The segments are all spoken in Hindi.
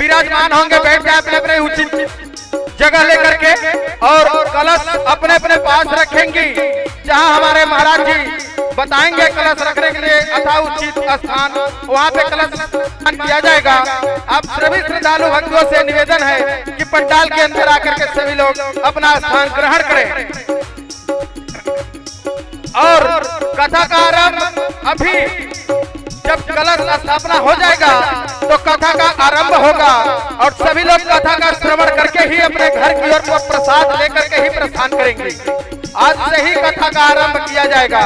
विराजमान होंगे, बैठ जाए अपने अपने उचित जगह लेकर के और कलश अपने अपने पास रखेंगी। जहां हमारे महाराज जी बताएंगे कलश रखने के लिए अथा उचित स्थान, वहां पे कलश किया जाएगा। आप सभी श्रद्धालु भक्तों से निवेदन है कि पंडाल के अंदर आकर के सभी लोग अपना स्थान ग्रहण करें। और कथा का आरंभ अभी जब कलश स्थापना हो जाएगा तो कथा का आरंभ होगा और सभी लोग कथा का श्रवण करके ही अपने घर की ओर प्रसाद लेकर के ही प्रस्थान करेंगे। आज से ही कथा का आरंभ किया जाएगा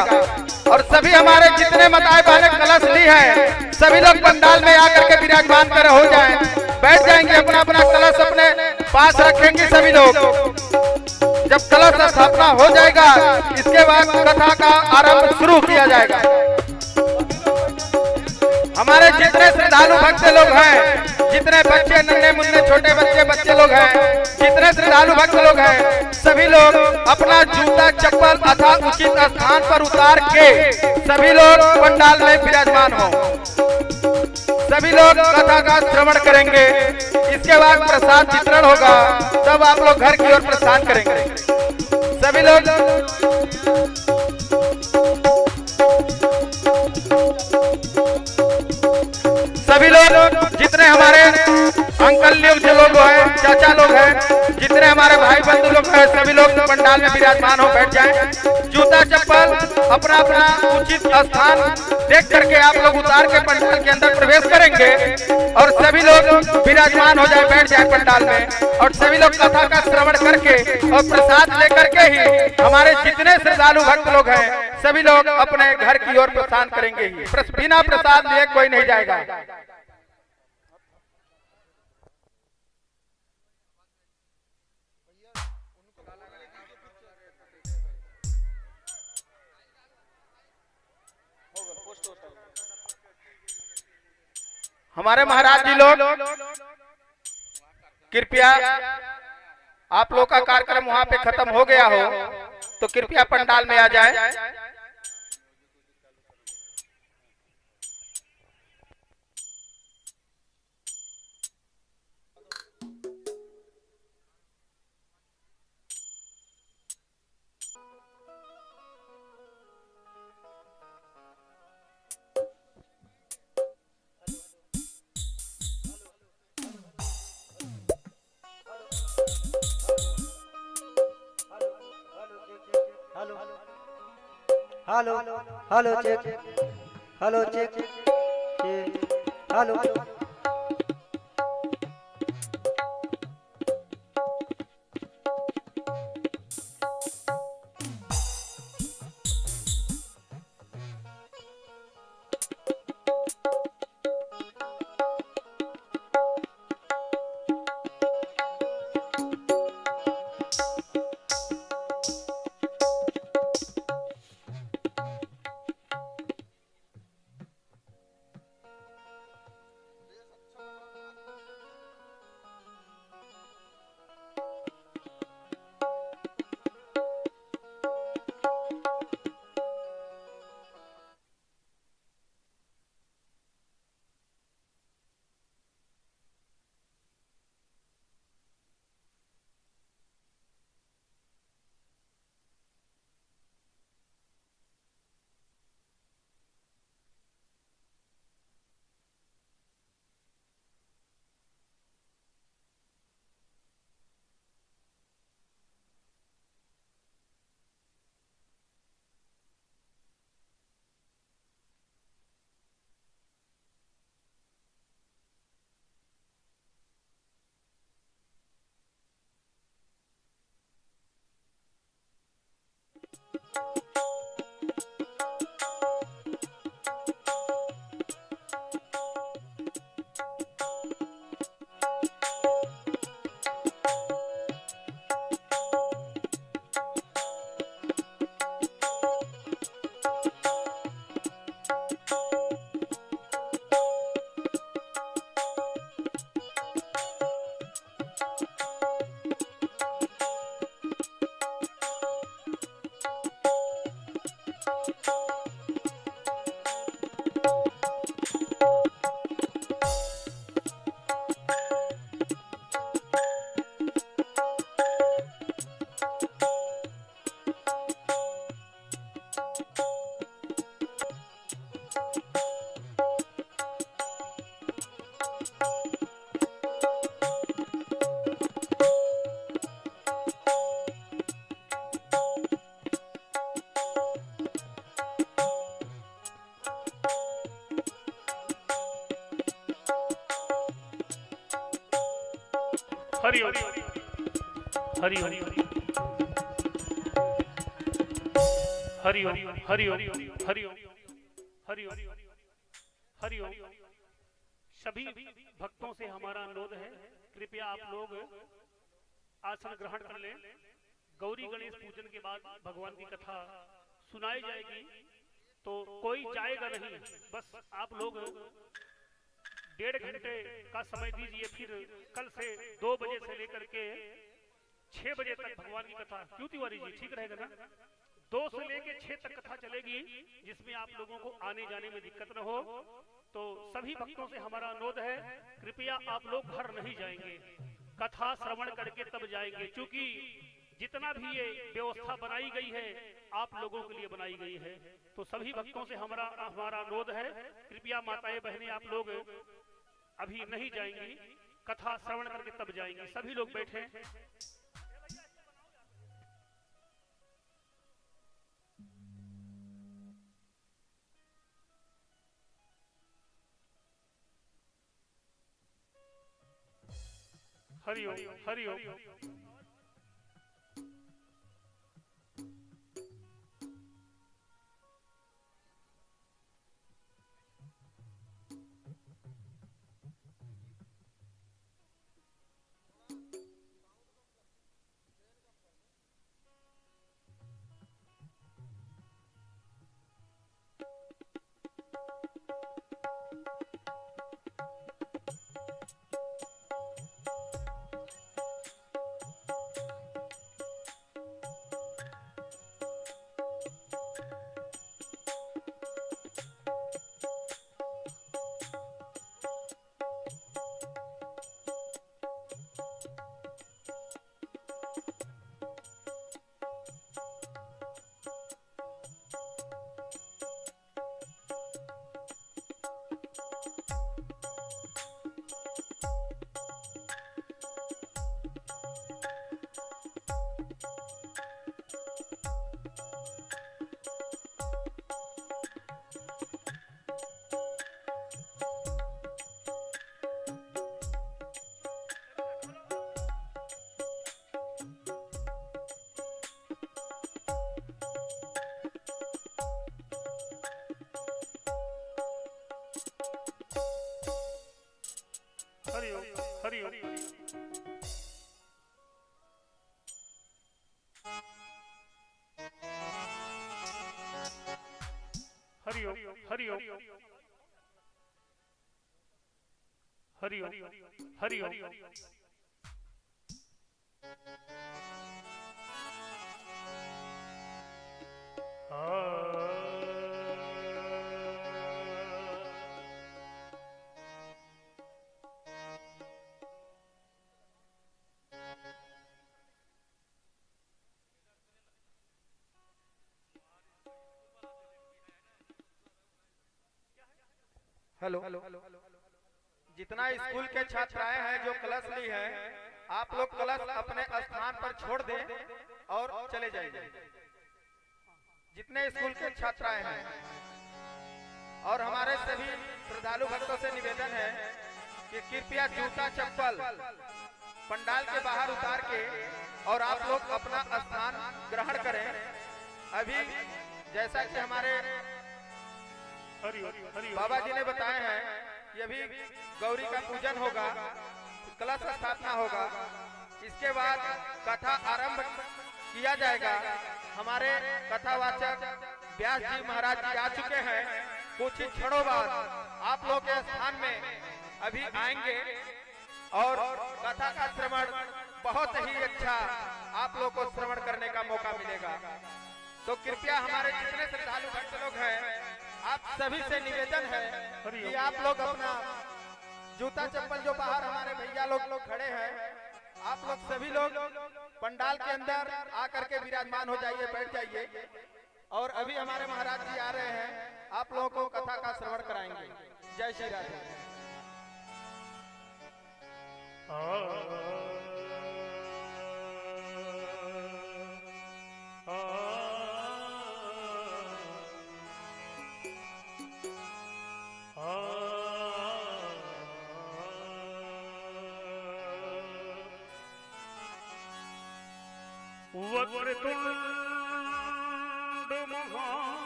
और सभी हमारे जितने माताएं बहनें कलश ली है सभी लोग पंडाल में आकर के विराजमान कर हो जाएं, बैठ जाएंगे, अपना अपना कलश अपने पास रखेंगे सभी लोग। जब कलश स्थापना हो जाएगा इसके बाद कथा का आरंभ शुरू किया जाएगा। हमारे जितने श्रद्धालु भक्त लोग हैं, जितने बच्चे नन्हे मुन्ने छोटे बच्चे लोग हैं, जितने श्रद्धालु भक्त लोग हैं, सभी लोग अपना जूता चप्पल अथा उचित स्थान पर उतार के सभी लोग पंडाल में विराजमान हो। सभी लोग कथा का श्रवण करेंगे, इसके बाद प्रसाद वितरण होगा, तब आप लोग घर की ओर प्रस्थान करेंगे। सभी लोग जितने हमारे अंकल लोग हैं, चाचा लोग हैं, जितने हमारे भाई बंधु लोग हैं, सभी लोग पंडाल में विराजमान हो, बैठ जाएं। जूता चप्पल अपना अपना उचित स्थान देख करके आप लोग उतार के पंडाल के अंदर प्रवेश करेंगे और सभी लोग विराजमान हो जाए, बैठ जाए पंडाल में और सभी लोग कथा का श्रवण करके और प्रसाद लेकर के ही हमारे जितने श्रद्धालु भक्त लोग हैं सभी लोग अपने घर की ओर प्रस्थान करेंगे ही। बिना प्रसाद लिए कोई नहीं जाएगा। हमारे महाराज जी लोग कृपया आप लोग का कार्यक्रम वहां पे खत्म हो गया हो तो कृपया पंडाल में आ जाए। Hello hello check hello check hello Hari Om Hari Om Hari Om Hari Om Hari Om Hari Om Hari Om. सभी भक्तों से हमारा अनुरोध है, कृपया आप लोग आसन ग्रहण कर लें। गौरी गणेश पूजन के बाद भगवान की कथा सुनाई जाएगी, तो कोई जाएगा नहीं। बस आप लोग 1.5 घंटे का समय दीजिए, फिर कल से 2 बजे से लेकर के 6 बजे तक भगवान की कथा। क्यों तिवारी जी, ठीक रहेगा ना? 2 से लेकर 6 तक कथा चलेगी, जिसमें आप लोगों को आने जाने में दिक्कत न हो। तो सभी भक्तों से हमारा अनुरोध है, कृपया आप लोग घर नहीं जाएंगे, कथा श्रवण करके तब जाएंगे। क्योंकि जितना भी ये व्यवस्था बनाई गई है, आप लोगों के लिए बनाई गई है। तो सभी भक्तों से हमारा अनुरोध है, कृपया माताएं बहनें आप लोग अभी नहीं जाएंगी, कथा श्रवण करके तब जाएंगी। सभी लोग बैठे। हरि ओम हरि ओम हरि ओम हरि ओम हरि ओम हरि ओम हरि ओम हरि ओम। हेलो, जितना स्कूल के छात्राएं हैं जो कलश ली है, आप लोग कलश अपने स्थान पर छोड़ दें और चले जाइए। जितने स्कूल के छात्राएं हैं और हमारे सभी श्रद्धालु भक्तों से निवेदन है कि कृपया जूता चप्पल पंडाल के बाहर उतार के और आप लोग अपना स्थान ग्रहण करें। अभी जैसा कि हमारे बाबा जी ने बताए हैं कि अभी गौरी का पूजन होगा, कलश स्थापना होगा, इसके बाद कथा आरंभ किया जाएगा। हमारे कथावाचक व्यास जी महाराज जी आ चुके हैं। कुछ ही क्षणों बाद आप लोग के स्थान में अभी आएंगे और कथा का श्रवण बहुत ही अच्छा आप लोग को श्रवण करने का मौका मिलेगा। तो कृपया हमारे जितने श्रद्धालु भक्त लोग हैं, आप सभी से निवेदन है कि आप लोग अपना जूता चप्पल जो बाहर हमारे भैया लोग खड़े हैं, आप लोग सभी लोग पंडाल के अंदर आकर के विराजमान हो जाइए, बैठ जाइए। और अभी हमारे महाराज जी आ रहे हैं, आप लोगों को कथा का श्रवण कराएंगे। जय श्री राधे। वक्रतुंड महाकाय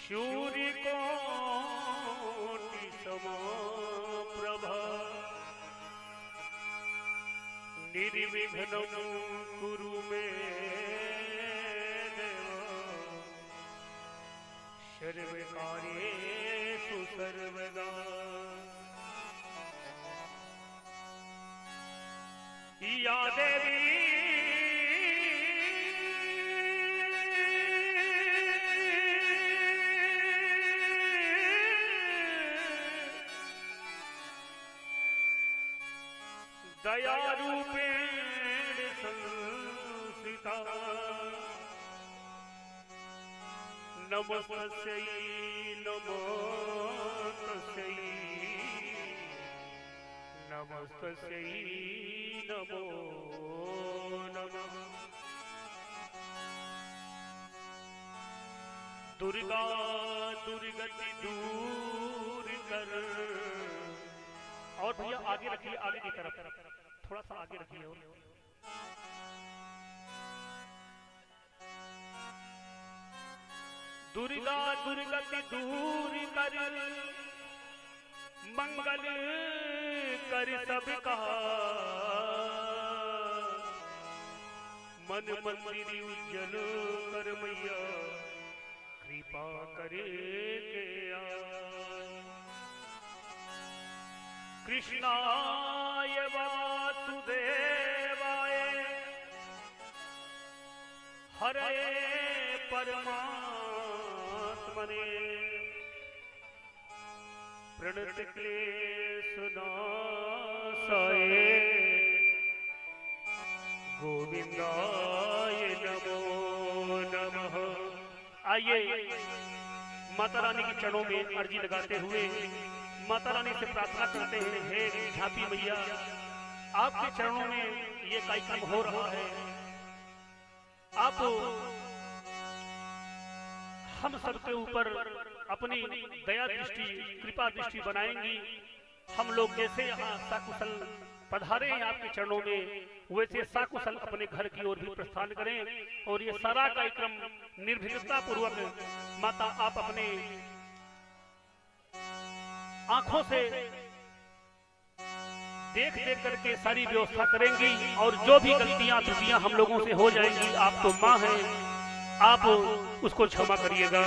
सूर्यकोटि समप्रभा निर्विघ्नं कुरु मे देव सर्वकार्येषु सर्वदा। या देवी दया रूपेण संस्थिता नमस्तस्यै नमस्तस्यै नमस्तस्यै नमो नमः। दुर्गा दुर्गति दूर कर। और भैया आगे रखिए, आगे की तरफ थोड़ा सा आगे रखिए। और दुर्गा दुर्गति दूर कर मंगल कर सबका मन मंदिर उज्जवल कर मैया कृपा करे के कृष्णाय वासुदेवाय हरे परमात्मने प्रणत क्लेशनाशाय गोविंदाय नमो नमः। आइए माता रानी के चरणों में अर्जी लगाते हुए माता रानी से प्रार्थना करते हैं, हे झांपी मैया आपके चरणों में ये कार्यक्रम हो रहा है, आप हम सबके ऊपर अपनी दया दृष्टि कृपा दृष्टि बनाएंगी। हम लोग जैसे यहाँ साकुशल पधारे हैं आपके चरणों में, वैसे साकुशल अपने घर की ओर भी प्रस्थान करें और ये सारा कार्यक्रम निर्भीकता पूर्वक माता आप अपने आंखों से देख देख करके सारी व्यवस्था करेंगी और जो भी गलतियां त्रुटियां हम लोगों से हो जाएंगी, आप तो मां हैं, आप उसको क्षमा करिएगा।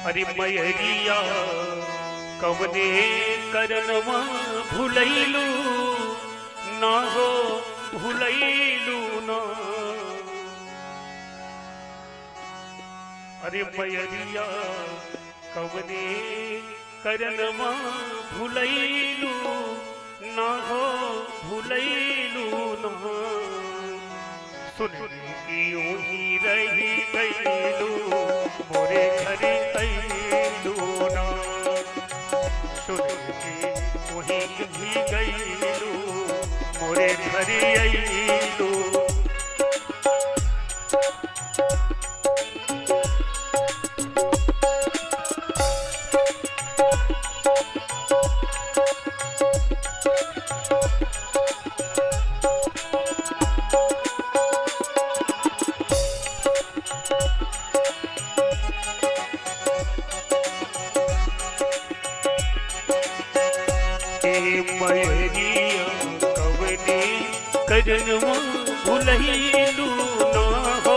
अरे मैया कवने करनवा भुलैलू ना हो भुलैलू ना। अरे मैया कवने करनवा भुलैलू ना हो भुलैलू ना। सुन की ही रही कैलू मोरे घरे कैलू ना। सुन की वही भी गैलू मोरे घरे अइलू। करनवा भुलैलू ना हो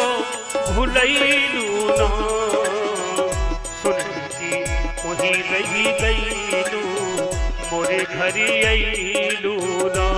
भुलैलू ना। सुन की वही रही गईलू मोरे घरे अइलू ना।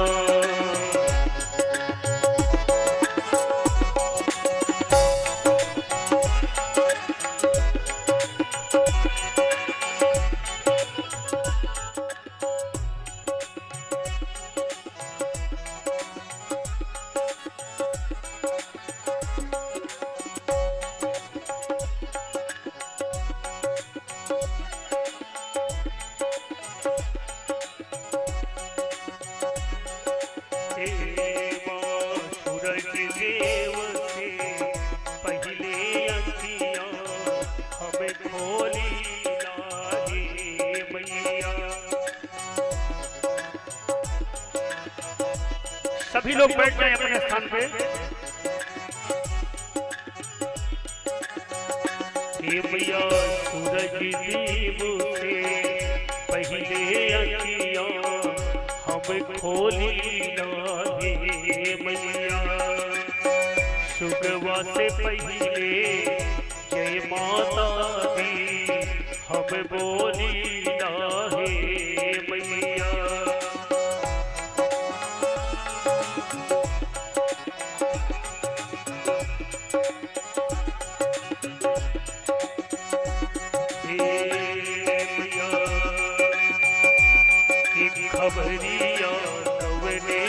सभी लोग बैठ जाएं अपने स्थान पे। हे मैया सूरज दीप से पहले अखियां हम खोली ना, हे मैया सुगवा से पहले जय माता दी हम बोली ना, हे मैया खबरिया नवने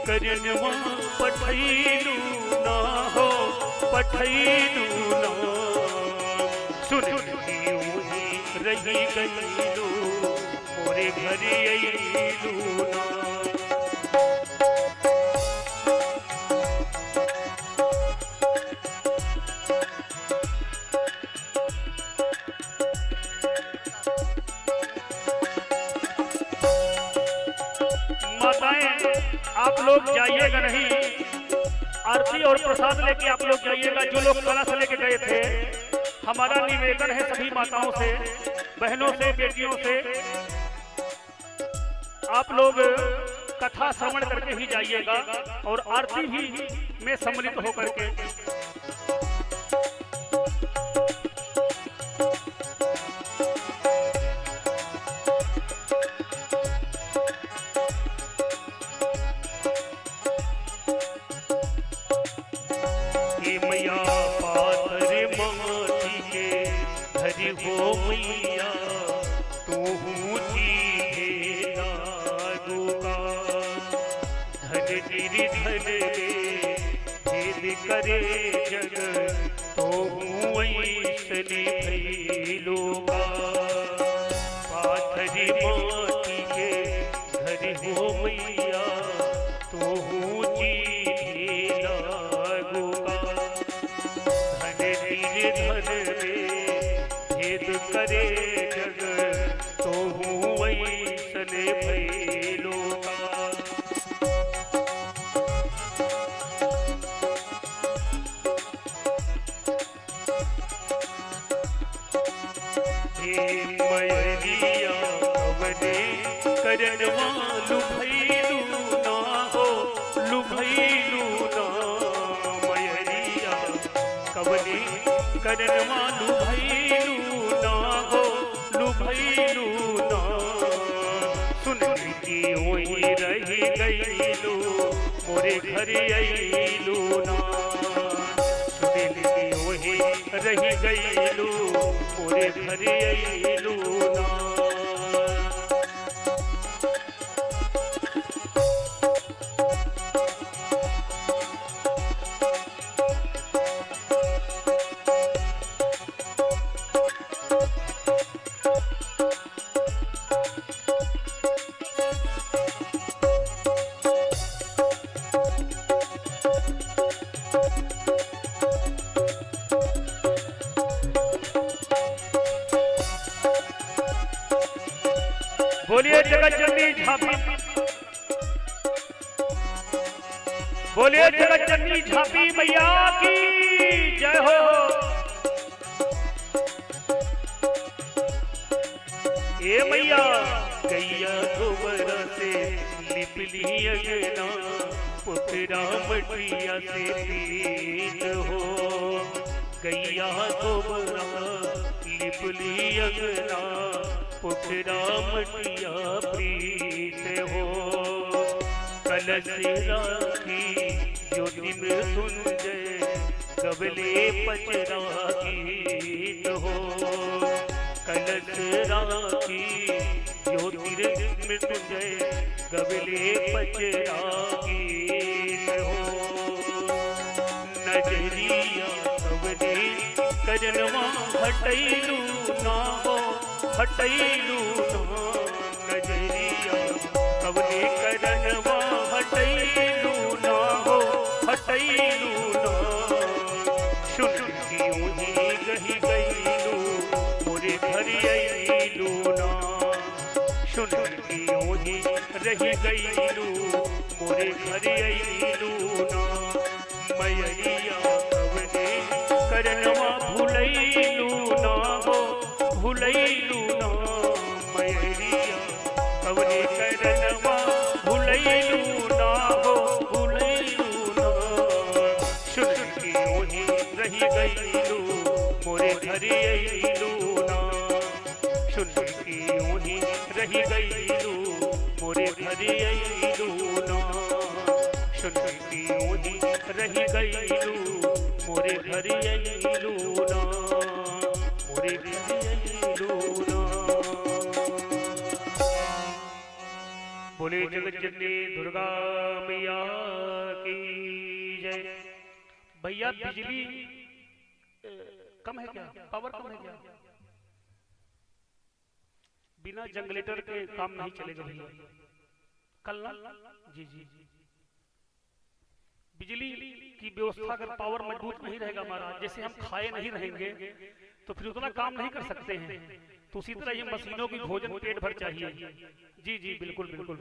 करनवा पठैलू ना हो, पठैलू ना सुन रही गईलू मोरे घर अईलू ना। आप लोग जाइएगा नहीं, आरती और प्रसाद लेके आप लोग जाइएगा। जो लोग कलश लेके गए थे, हमारा निवेदन है सभी माताओं से, बहनों से, बेटियों से, आप लोग कथा श्रवण करके ही जाइएगा और आरती भी में सम्मिलित होकर के। मैया पाथर माटी के धरी हो मैया तू जी लागू का धन निर्धन भेद करे जग तो ऐसने भैलो का। पाथर माटी के धरी हो मैया तू जी भेद करे जग तो ऐसने भैलो का। हे मयरिया अवने करनवा लुभैलू ना हो, लुभैलू ना मयरिया कवने करनवा लुभैलू ना हो, लुभैलू ना सुन की वही रही गईलू मोरे घर अईलू ना। सुन की वही रही गईलू मोरे घर अईलू ना। बोलिए जगत जननी झांपी, बोलिए जगत जननी झांपी मैया की जय हो। ए मैया गैया गोबर से लिपली अंगना, पुतरा मटिया से पीत हो। गैया गोबरा लिपली अंगना, पुतरा मटिया प्रीत हो। कलश राखी ज्योति मृत्युंजय गबले पचरा गीत हो। कलश राखी ज्योति मृत्युंजय गबले पचरा गीत हो। नजरिया गबले करनवा हटैलू ना हो, हटैलू ना नजरिया कवने करनवा हटैलू ना हो, हटैलू ना सुन की वही गही गईलू मोरे घर अईलू ना। सुन की ओही रही गईलू मोरे घर अईलू ना मैरिया कवने करनवा भूलैलू ना हो भूलैलू ना मैरिया कवने करनवा भूलैलू ना हो भूलैलू ना सुन के ओही रही गईलू मोरे घर अईलू ना सुन के ओही रही गईलू मोरे घर अईलू ना सुन के ओही रही गईलू मोरे घर अईलू ना मोरे घर अईलू ना। बोले जगत जननी दुर्गा मैया की जय। भैया बिजली कम है क्या? पावर कम है क्या? बिना जनरेटर के काम नहीं चलेगा भैया कल ना। जी जी जी बिजली की व्यवस्था अगर पावर मजबूत नहीं रहेगा हमारा, जैसे हम खाए नहीं रहेंगे तो फिर उतना काम नहीं कर सकते हैं। तो उसी तरह ये मशीनों की भोजन पेट भर चाहिए। जी जी बिल्कुल बिल्कुल।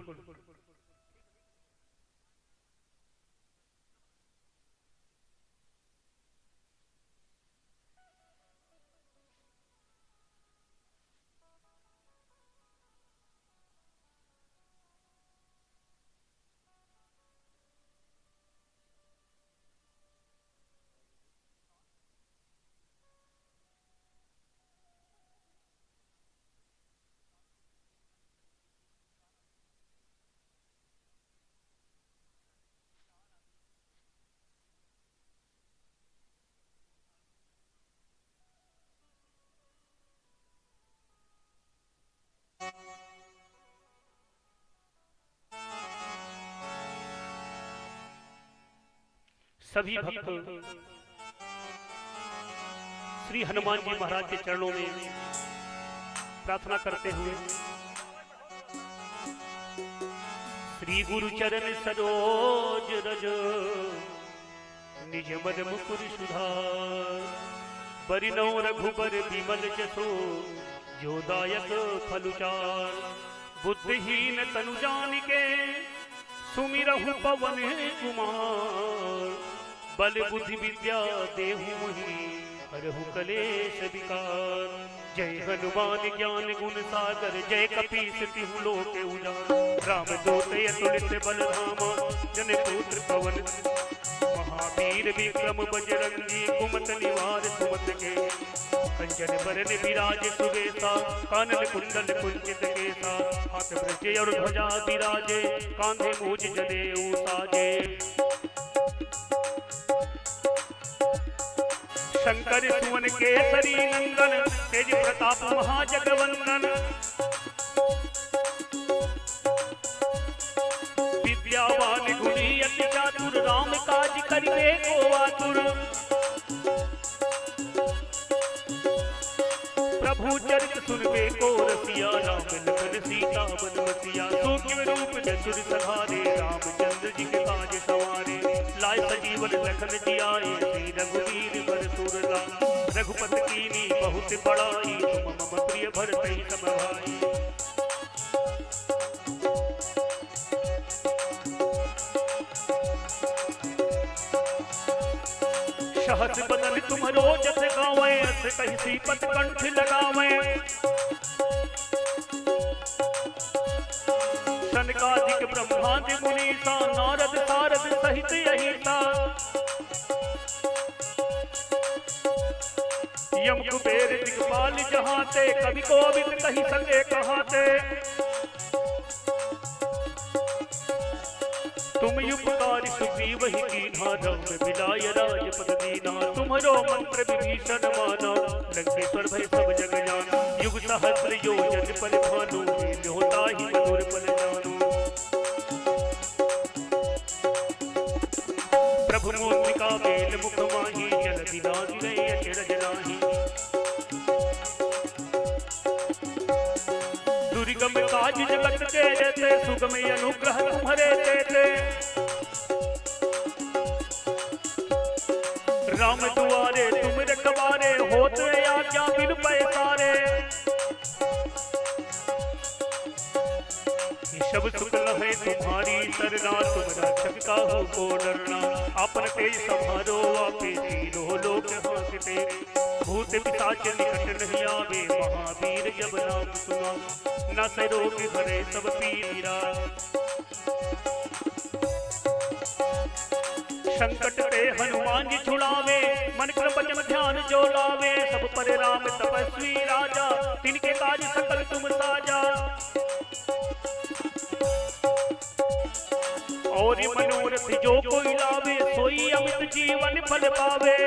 सभी भक्त श्री हनुमान जी महाराज के चरणों में प्रार्थना करते हुए श्री गुरु चरण सरोज रज निज मद मुकुर सुधार बरिनौ रघुबर विमल जसो जो दायक फलुचार बुद्धिहीन तनु जानिके सुमिरहु पवन कुमार बल बुद्धि विद्या देहु मोहि हरहु कलेश विकार। जय हनुमान ज्ञान गुण सागर जय कपीस तिहु लोक उजागर राम दूत अतुलित बल धामा जन पुत्र पवन महावीर विक्रम बजरंगी कुमत निवार सुमत के कंचन बरन विराज सुबेसा कानन कुंडल कुंचित केसा हाथ ब्रजे और ध्वजा विराजे कांधे मूज जनेऊ साजे। शंकर सुवन केसरी नंदन तेज प्रताप महाजगवंदन विद्यावान गुणी अति चातुर राम काज करिबे को आतुर प्रभु चरित सुनबे को रसिया राम लखन सीता बनवसिया सूक्ष्म रूप जसुर सहारे रामचंद्र जी के काज सवारे लाय सजीवन लखन जियाए श्री रघुवीर बर सुर लाए रघुपत कीनी बहुत बड़ाई तुम मम प्रिय भरतहि सम भाई। सहस बदन तुम्हारो जस गावे अस कहि सीपत कंठ लगावे सनकादिक ब्रह्मादि मुनीसा नारद सारद सहित अहिसा यम कुबेर दिगपाल जहाते कवि कोविद कहि संगे कहाते तुम उपकारी सुग्रीव ही कीन्हा राम मिलाय राजपद दीना तुम्हारो मंत्र विभीषण माना लंकेश्वर भय सब जग जाना युग सहस्र योजन पर भानु होता ही मधुर पल जानो। प्रभु मूर्तिका बेल मुख माही जल विलास गए अचरज नाही दुर्गम काज जगत के जैसे सुगम अनुग्रह तुम्हारे देते राम दुआरे तुम रखवारे होते आज्ञा बिन पैसारे शब शुक्ल है तुम्हारी सरना, तुम रक्षक का हो को डरना। आपन तेज संहारो आपे तीनों लोक हाँकते, भूत पिशाच निकट नहीं आवे, महावीर जब नाम सुना। न से रोग हरे सब पीरा, संकट पे हनुमान जी छुड़ावे, मन क्रम वचन ध्यान जो लावे। सब पर राम तपस्वी राजा, तिनके काज सकल तुम साजा। और मनोरथ जो कोई लावे, सोई अमित जीवन फल पावे।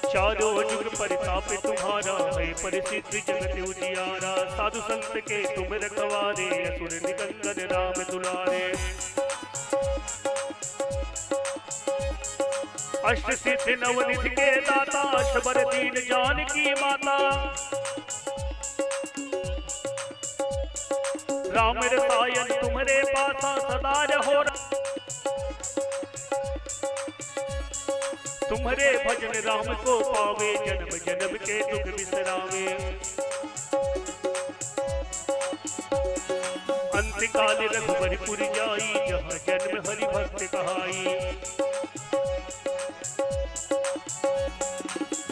चारों जुग परिताप तुम्हारा, है परिसिद्ध जगत उजियारा। साधु संत के तुम रखवारे, असुर निकंदन राम दुलारे। अष्ट सिद्ध नवनिधि के दाता, शबर दीन जानकी माता। राम रसायन तुम्हारे पासा, सदा रहो। तुम्हारे भजन राम को पावे, जन्म जन्म के दुख बिसरावे। अंतकाल रघुवरपुर जाई, जहाँ जन्म हरि भक्त कहाई।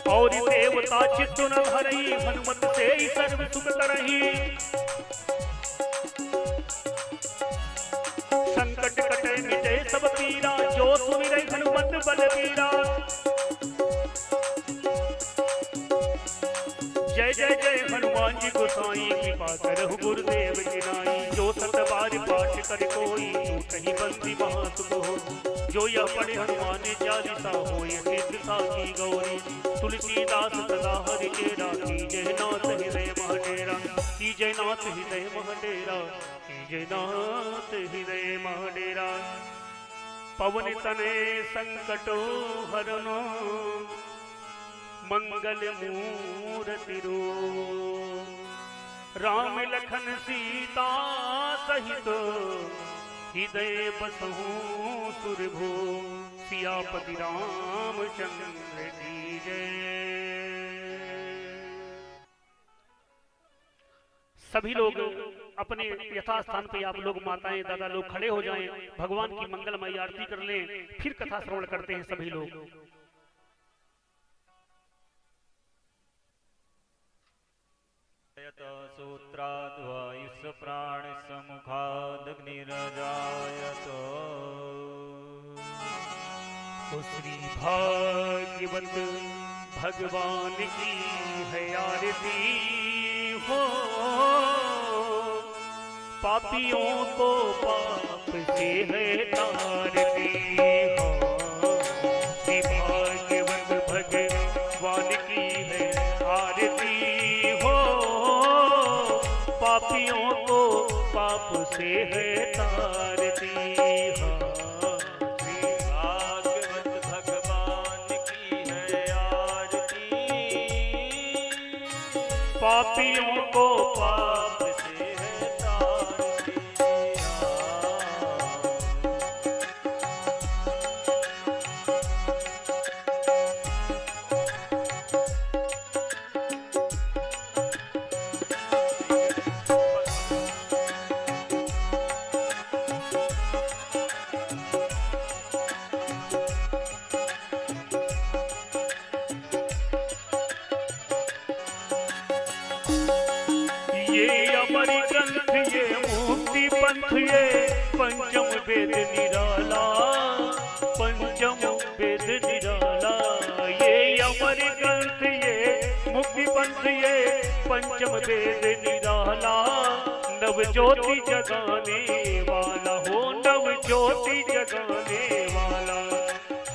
और देवता चित्त न हरई, हनुमत से ही सर्व सुख करही। संकट कटे मिटे सब पीरा, जो सुमिरै हनुमत बलबीरा। जय जय जय हनुमान जी गोसाई, कृपा करहु गुरुदेव की नाई। जो सत बार पाठ कर कोई, तू कहीं बंदी महासुख हो। जो यह पढ़े हनुमान चालीसा, होय सिद्ध साखी गौरी। तुलसीदास सदा हरि चेरा, कीजय नाथ हृदय महडेरा। कीजय नाथ हृदय महडेरा, कीजय नाथ हृदय महडेरा। पवन तने संकटो हरनो, मंगल मूर्ति रो। राम लखन सीता सहित, हृदय बसहु सुरभो। सियापति रामचंद्र की जय। सभी लोग अपने यथास्थान पे, आप लोग माताएं दादा लोग खड़े हो जाएं, भगवान की मंगलमयी आरती कर लें, फिर कथा श्रवण करते हैं सभी लोग। सूत्राद्वायुष प्राण समुखादग्निरजायत। श्री भाग्यवत भगवान की है आरती हो। पापियों को पाप से है तारती हो। श्री भाग्यवत भगवान की है आरती हो। पापियों को पाप से है तारती हो। पापियों को पाप से है तारती। ये पंचम वेद निराला, पंचम वेद निराला। ये अमर ग्रंथ, ये मुक्ति पंथ, ये पंचम वेद निराला। नव ज्योति जगाने वाला हो, नव ज्योति जगाने वाला।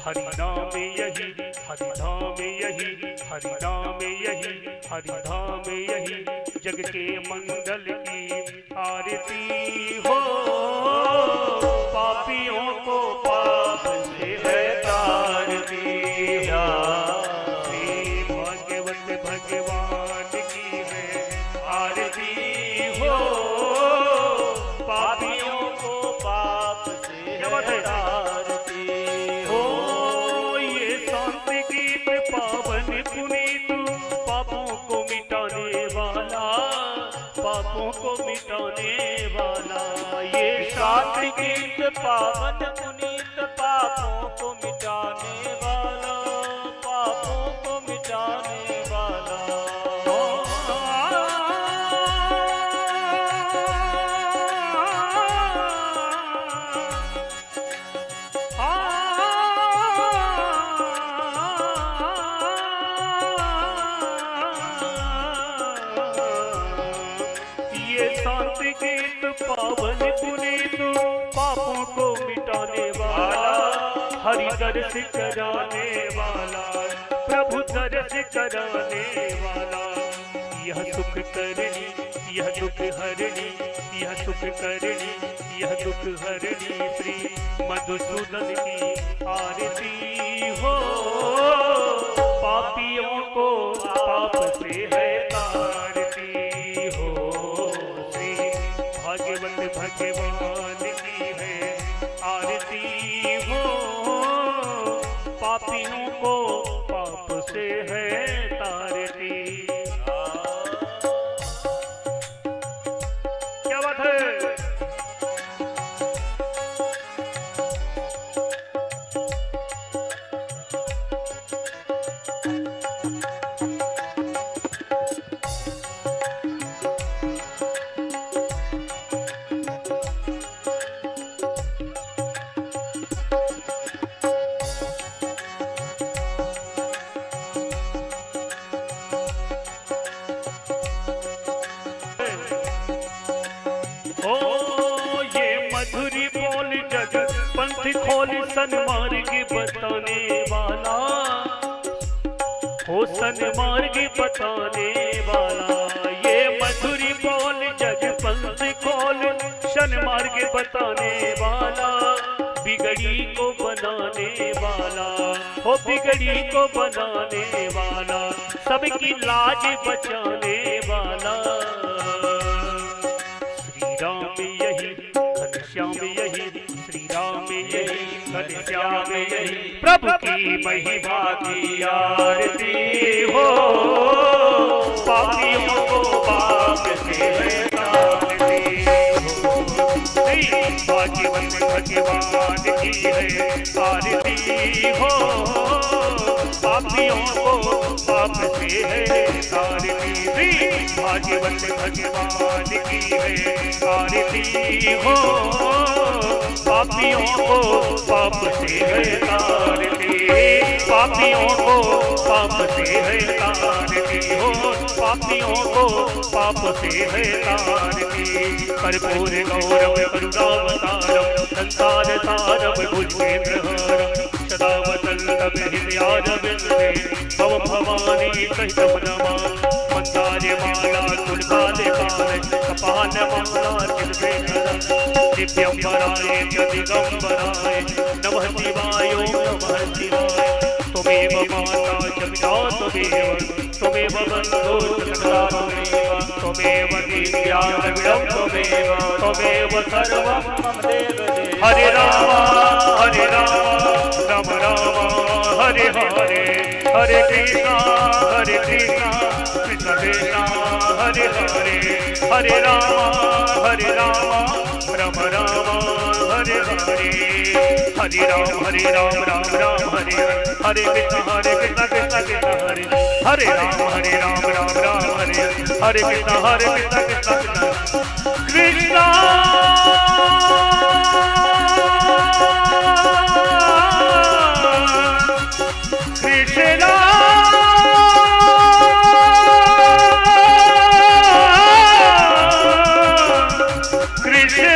हरि नाम यही, हरि धाम यही, हरि नाम यही, हरि धाम यही। जग के मंगल की आरती हो। पापियों को पाप से है तारती। भाग्यवत भगवान की है आरती हो। पापियों को पाप से है तारती हो। ये शांत गीत पावन पुनीत, पापों को मिटाने वाला। पापों को मिटाने वाला। ये शांति गीत पावन पुनीत पापों को मिटाने वाला, पापों को मिटाने वाला। ये शांति गीत पावन पुनीत पापों को मिटाने वाला, हरि दर्श कराने वाला, प्रभु दर्श कराने वाला। यह सुख करनी, यह दुख हरणी, यह सुख करनी, यह दुख हरणी, श्री मधुसूदन की आरती हो। पापियों को पाप से है तारती हो, श्री भाग्यवत भगवान की है आरती हो। पापियों को पाप से है तारती। क्या बात है? खोल सन्मार्ग बताने वाला हो, सन्मार्ग बताने वाला। ये मधुरी बोल जग पंथ खोल सन्मार्ग बताने वाला, बिगड़ी को बनाने वाला हो, बिगड़ी को बनाने वाला, सबकी लाज बचाने वाला। श्री राम यही घनश्याम यही, श्री राम यही घनश्याम यही, प्रभु की महिमा की आरती हो। पापियों को पाप से है तारती हो, भाग्यवंत भगवान की है आरती हो। पापियों को पाप से है तारती, भाग्यवंत भगवान की है आरती हो। पापियों को पाप से है तारती, पापियों को पाप से है तारती हो। पापियों को पाप से है तारती। कर्पूर गौरव करुणावतारम, संसार सारम भुजगेन्द्रहारम, सदा वदन्तं हृदयारविन्दे भव भवानी सहितं नमामि। मंदारे माला तुलसाले काले, कपाल माला चिरवेधरम्, दिव्यंबराय च दिगंबराय नमः शिवाय नमः शिवाय। त्वमेव माता च पिता त्वमेव बन्धो च सखा त्वमेव दिव्या द्रविडं त्वमेव सर्वं मम देवदेव। हरे राम राम राम हरे हरे, हरे कृष्णा कृष्ण कृष्ण हरे हरे, हरे राम राम राम हरे हरे। हरे राम राम हरे हरे, हरे कृष्ण कृष्ण कृष्ण हरे हरे। हरे राम राम हरे हरे कृष्ण कृष्ण कृष्ण कृष्ण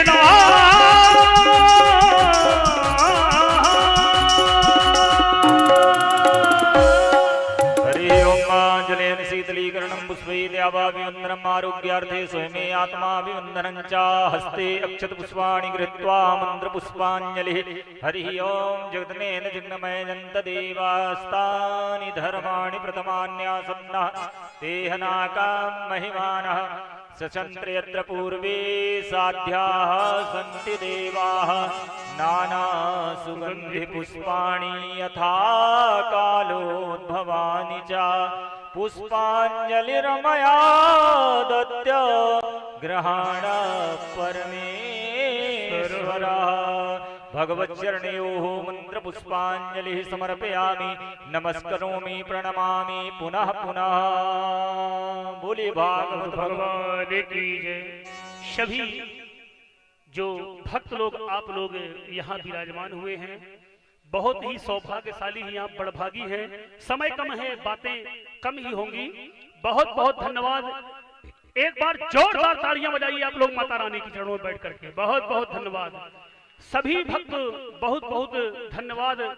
शीतलीकरणं आरोग्यार्थे स्वयमे आत्माभिवन्दनं च हस्ते अक्षतपुष्पाणि गृहीत्वा मन्त्रपुष्पाञ्जलिः। हरिः ओं जगदनेन जिग्नमयजन्तदेवास्तानि धर्माणि प्रथमान्यासन्नः देहनाकां महिमानः सचन्त्र यत्र पूर्वे साध्याः सन्ति देवाः नानासुगन्धिपुष्पाणि यथा कालोद्भवानि च पुष्पाञ्जलिर्मया दत्य ग्रहाण परमेश्वरा भगवच्चरणयोः मन्त्रपुष्पाञ्जलिः समर्पयामि नमस्करोमि प्रणमामि पुनः पुनः। बोले भागवत भगवान की जय। सभी जो भक्त लोग आप लोग यहाँ विराजमान हुए हैं, बहुत ही सौभाग्यशाली हैं, आप बड़भागी हैं। समय कम है, बातें कम ही होंगी। बहुत बहुत धन्यवाद। एक बार जोरदार तालियां बजाइए आप लोग माता रानी की चरणों में बैठ करके। बहुत बहुत धन्यवाद सभी भक्त, बहुत बहुत धन्यवाद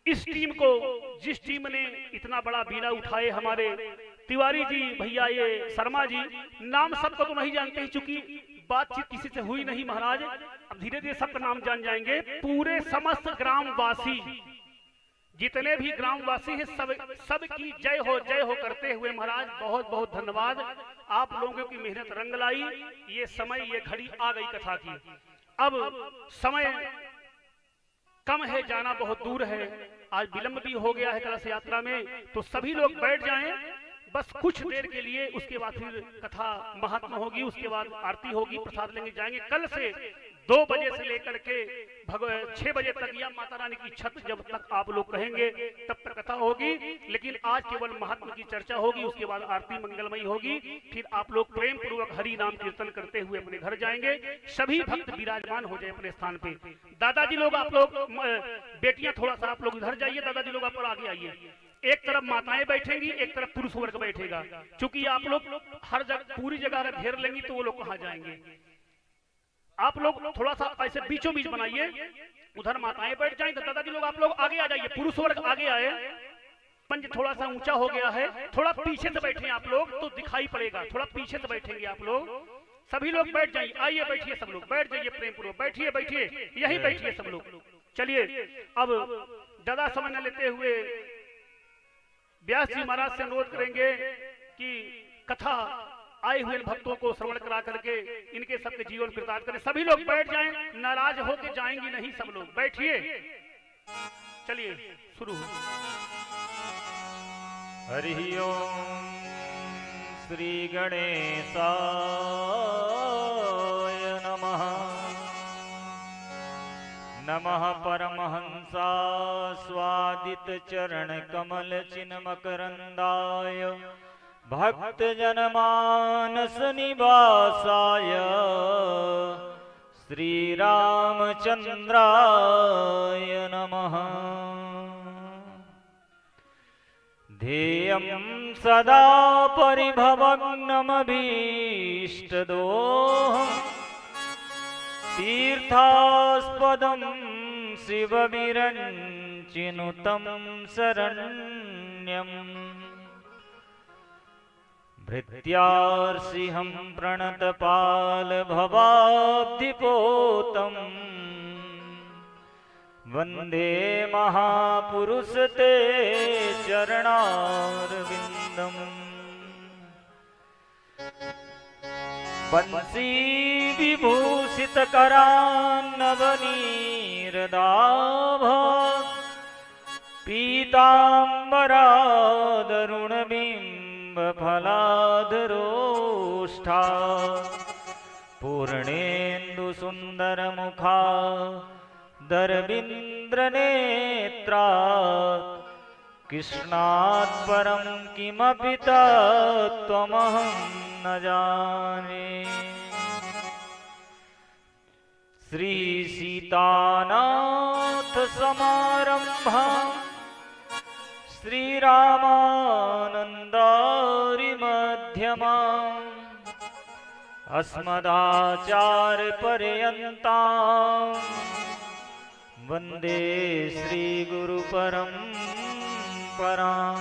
इस टीम को, जिस टीम ने इतना बड़ा बीड़ा उठाए। हमारे तिवारी जी भैया, ये शर्मा जी, नाम सबको तो नहीं जानते हैं चूंकि बातचीत किसी से हुई नहीं महाराज। अब धीरे धीरे सबका नाम जान जाएंगे। पूरे समस्त ग्रामवासी, जितने भी ग्रामवासी हैं, सब की जय हो करते हुए महाराज बहुत बहुत धन्यवाद। आप लोगों की मेहनत रंग लाई। ये समय, ये घड़ी आ गई कथा की। अब समय कम है, जाना बहुत दूर है, आज विलंब भी हो गया है कलश यात्रा में, तो सभी लोग बैठ जाएं बस कुछ देर के लिए। उसके बाद फिर कथा महात्मा होगी, उसके बाद आरती होगी, प्रसाद लेंगे, जाएंगे। कल से 2 बजे से लेकर के 6 बजे तक या माता रानी की छत जब तक आप लोग कहेंगे तब तक कथा होगी। लेकिन आज केवल महात्मा की चर्चा होगी, उसके बाद आरती मंगलमयी होगी। फिर आप लोग प्रेम पूर्वक हरि नाम कीर्तन करते हुए अपने घर जाएंगे। सभी भक्त विराजमान हो जाए अपने स्थान पे। दादाजी लोग, आप लोग बेटियां थोड़ा सा आप लोग इधर जाइए, दादाजी लोग आप आगे आइए। एक तरफ माताएं बैठेंगी, एक तरफ पुरुष वर्ग बैठेगा। चूंकि आप लोग हर जगह पूरी जगह अगर घेर लेंगी तो वो लोग कहाँ जाएंगे। आप लोग थोड़ा सा ऐसे बीचों बीच बनाइए, उधर माताएं बैठ जाएं, तो दादाजी लोग आप लोग आगे आ जाइए, पुरुष वर्ग आगे आए। पंज थोड़ा सा ऊंचा हो गया है, थोड़ा पीछे से बैठे आप लोग तो दिखाई पड़ेगा। थोड़ा पीछे से बैठेंगे आप लोग, सभी लोग बैठ जाइए। आइए बैठिए, सब लोग बैठ जाइए प्रेम पूर्वक, बैठिए बैठिए, यही बैठिए सब लोग। चलिए अब ज्यादा समय न लेते हुए व्यास जी महाराज से अनुरोध करेंगे कि कथा आए हुए भक्तों को श्रवण करा करके इनके सबके जीवन कृतार्थ करें। सभी लोग बैठ जाएं, नाराज होके जाएंगी नहीं, सब लोग बैठिए। चलिए शुरू हो। हरि ओम श्री गणेशाय नमः। नमः परमहंसा स्वादित चरण कमल चिन्मकरंदाय भक्त जनमानस निवासाय श्री रामचंद्राय नमः। ध्येयं सदा परिभवग्नमभीष्टदोहम् तीर्थास्पदं शिवविरञ्चिनुतं शरण्यम्। भृत्यार्षिहं प्रणतपालभवाब्धिपोतम् वन्दे महापुरुष ते चरणारविन्दम्। बंसी विभूषित करान्नवनीरदाभा पीताम्बरादरुणबिम्ब फलाधरोष्ठा पूर्णेन्दु सुंदर मुखा दरविन्द्रनेत्रा कृष्णात् परं किमपि तत्त्वमहं न जाने। श्री सीतानाथ समारंभा श्री रामानंदारि मध्यमा अस्मदाचार्य पर्यन्तां वन्दे श्री गुरु परम्परां।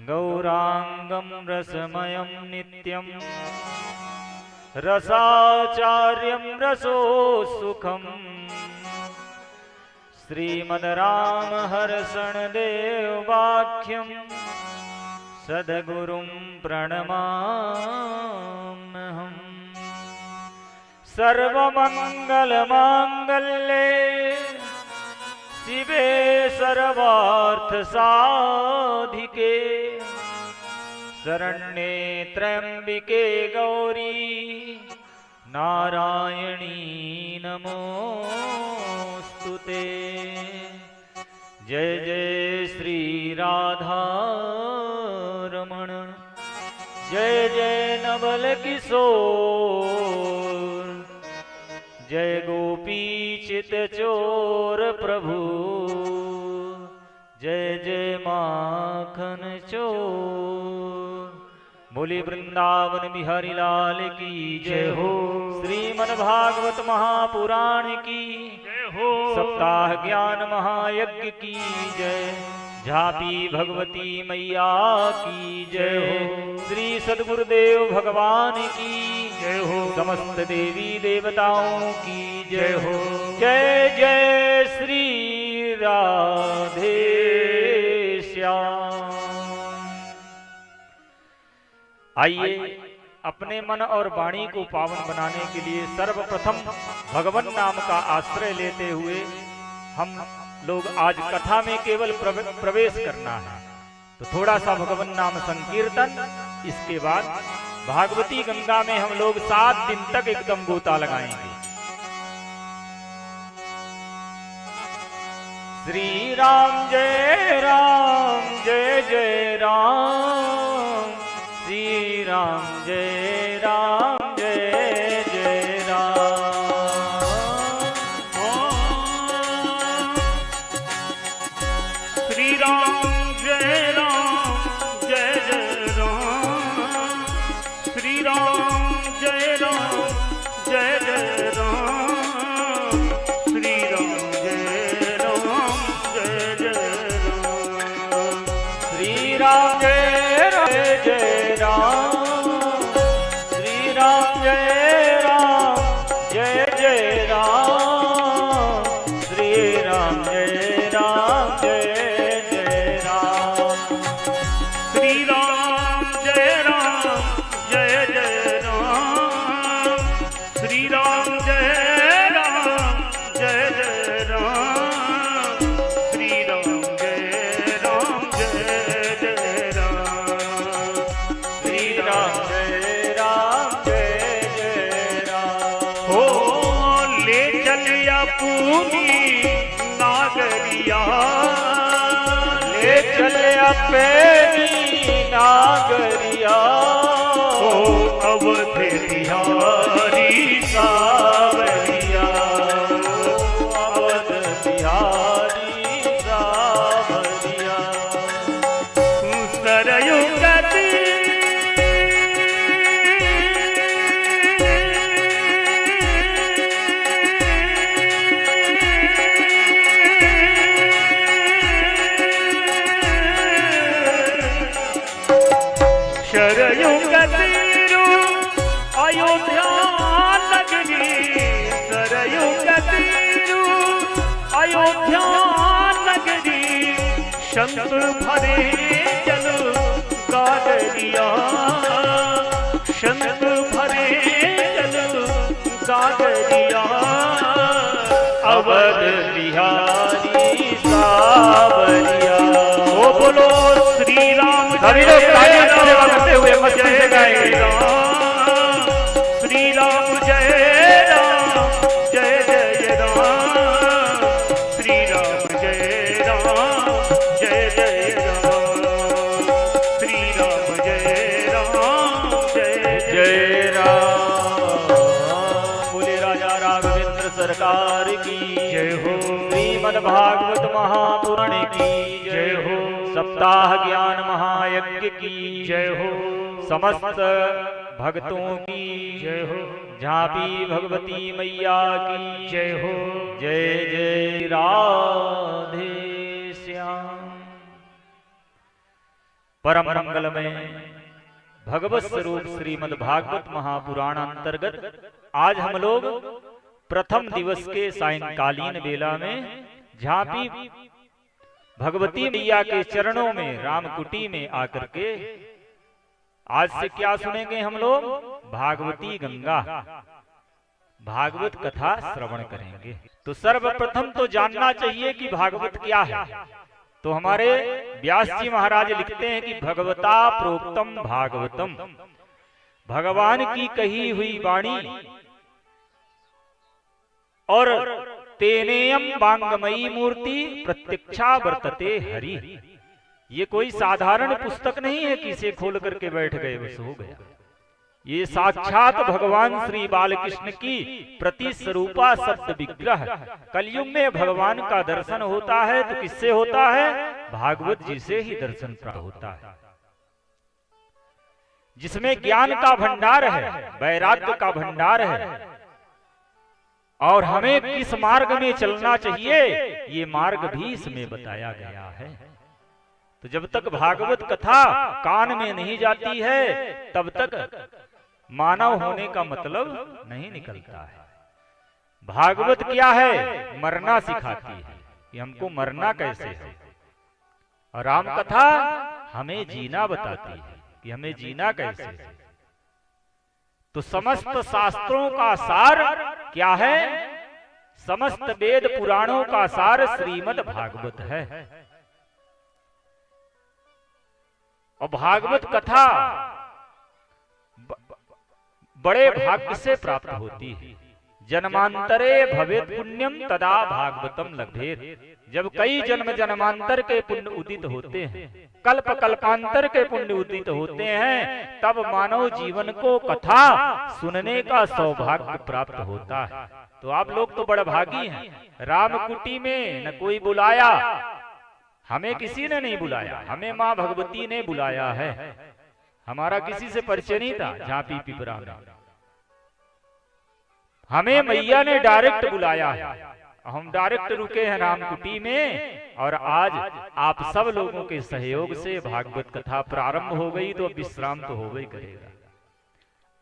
गौरांगं रसमयं नित्यं रसाचार्यं रसोत्सुकं श्रीमद्रामहर्षणदेवाख्यं सद्गुरुं प्रणमाम्यहम्। सर्वमङ्गलमाङ्गल्ये शिवे सर्वार्थसाधिके शरण्ये त्र्यंबिके गौरी नारायणी नमोस्तुते। जय जय श्री राधा रमण, जय जय नवल किशोर, जय गोपी चित चोर प्रभु, जय जय माखन चोर। बोले वृंदावन बिहारी लाल की जय हो। श्रीमद् भागवत महापुराण की जय हो। सप्ताह ज्ञान महायज्ञ की जय। झापी भगवती मैया की जय हो। श्री सद्गुरुदेव भगवान की जय हो। समस्त देवी देवताओं की जय हो। जय जय श्री राधे श्याम। आइए अपने मन और वाणी को पावन बनाने के लिए सर्वप्रथम भगवान नाम का आश्रय लेते हुए हम लोग आज कथा में केवल प्रवेश करना है। तो थोड़ा सा भगवान नाम संकीर्तन, इसके बाद भागवती गंगा में हम लोग 7 दिन तक एकदम गोता लगाएंगे। श्री राम जय जय राम, श्री राम जय जय राम। श्री राम जय जय राम। श्री राम जय जय राम। श्री राम जय जय राम। श्री राम जय जय राम, श्री राम जय जय राम, श्री राम जय जय राम। श्री राम जय जय राम। श्री राम जय जय राम। श्री राम जय जय राम। श्री राम जय जय राम। हो ले चलिया पूरी नागरिया, ले चले अपनी नागरिया, हो अवध बिहारी सावरिया। अवध बिहारी सावरिया। सरयू गति शरयू गतिरु अयोध्या नगरी। सरयू गतिरु अयोध्या नगरी। संत भरे जल गागरिया, संत भरे जल गागरिया। अवध बिहारी सावरिया। ओ बोलो श्री राम सभी लोग तालियां करते हुए मस्ती से गाएंगे। श्री राम जय जय राम। श्री राम जय जय राम। श्री राम जय जय राम। बोले राजा राघवेंद्र सरकार की जय हो। श्रीमद् भागवत महापुराण की जय हो। सप्ताह ज्ञान महायज्ञ की जय हो। समस्त भक्तों की जय हो। झांपी भगवती मैया की जय हो। जय जय राधे श्याम। परम मंगल में भगवत स्वरूप श्रीमद् भागवत महापुराण अंतर्गत आज हम लोग प्रथम दिवस के सायंकालीन बेला में झांपी भगवती मैया के चरणों में रामकुटी में आकर के आज से क्या सुनेंगे हम लोग? भागवती गंगा भागवत कथा श्रवण करेंगे। तो सर्वप्रथम तो जानना चाहिए कि भागवत क्या है। तो हमारे व्यास जी महाराज लिखते हैं कि भगवता प्रोक्तम भागवतम, भगवान की कही हुई वाणी और तेनेयम वांगमयी मूर्ति प्रत्यक्षा वर्तते हरि। ये कोई साधारण पुस्तक नहीं है कि इसे खोल करके बैठ गए बस हो गया। ये साक्षात भगवान श्री बालकृष्ण की प्रति स्वरूपा शब्द विग्रह। कलयुग में भगवान का दर्शन होता है तो किससे होता है? भागवत जी से ही दर्शन प्राप्त होता है, जिसमें ज्ञान का भंडार है, वैराग्य का भंडार है। और हमें किस मार्ग में चलना चाहिए ये मार्ग भी इसमें बताया गया है। तो जब तक भागवत कथा कान में नहीं जाती है तब तक मानव होने का मतलब नहीं निकलता है। भागवत क्या है? मरना सिखाती है कि हमको मरना कैसे है, और राम कथा हमें जीना बताती है कि हमें जीना कैसे है। तो समस्त शास्त्रों का सार क्या है? समस्त वेद पुराणों का सार श्रीमद् भागवत है। और भागवत कथा बड़े भाग्य से प्राप्त होती है। जन्मांतरे भवेत् पुण्यम तदा भागवतम लभेत। जब कई जन्म जन्मांतर के पुण्य उदित होते हैं, कल्प कल्पांतर के पुण्य उदित होते हैं, तब मानव जीवन को कथा सुनने का सौभाग्य प्राप्त होता है। तो आप लोग तो बड़भागी हैं। रामकुटी में न कोई बुलाया, हमें किसी ने नहीं बुलाया, हमें माँ भगवती ने बुलाया है। हमारा किसी से परिचय नहीं था। झांपी पिपरा में हमें मैया ने डायरेक्ट बुलाया है, हम डायरेक्ट रुके हैं रामकुटी में। और आज आप सब लोगों के सहयोग से भागवत कथा प्रारंभ हो गई, तो विश्राम तो हो गई करेगा।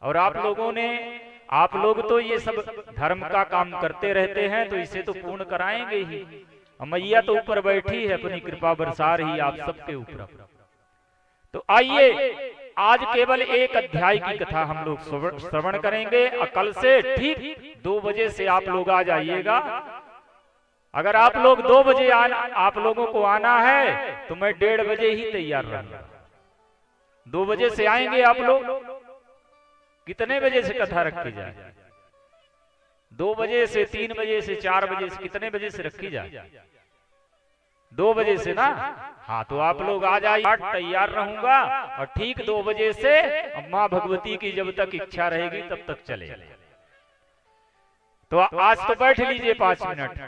और आप लोग तो ये सब धर्म का काम करते रहते हैं, तो इसे तो पूर्ण कराएंगे ही। मैया तो ऊपर बैठी है, अपनी कृपा बरसा रही आप सबके ऊपर। तो आइए आज केवल एक अध्याय की कथा हम लोग श्रवण करेंगे। कल से ठीक 2 बजे से आप लोग आ जाइएगा। अगर आप लोग 2 बजे आप लोगों को आना है तो मैं 1:30 बजे ही तैयार रहूंगा। 2 बजे से आएंगे आप लोग। कितने बजे से कथा रखी जाए? 2 बजे से 3 बजे से 4 बजे से कितने बजे से रखी जाए? 2 बजे से ना? हाँ, तो आप लोग आ जाइए, तैयार रहूंगा। और ठीक 2 बजे से माँ भगवती की जब तक इच्छा रहेगी तब तक चले। तो आज तो बैठ लीजिए 5 मिनट।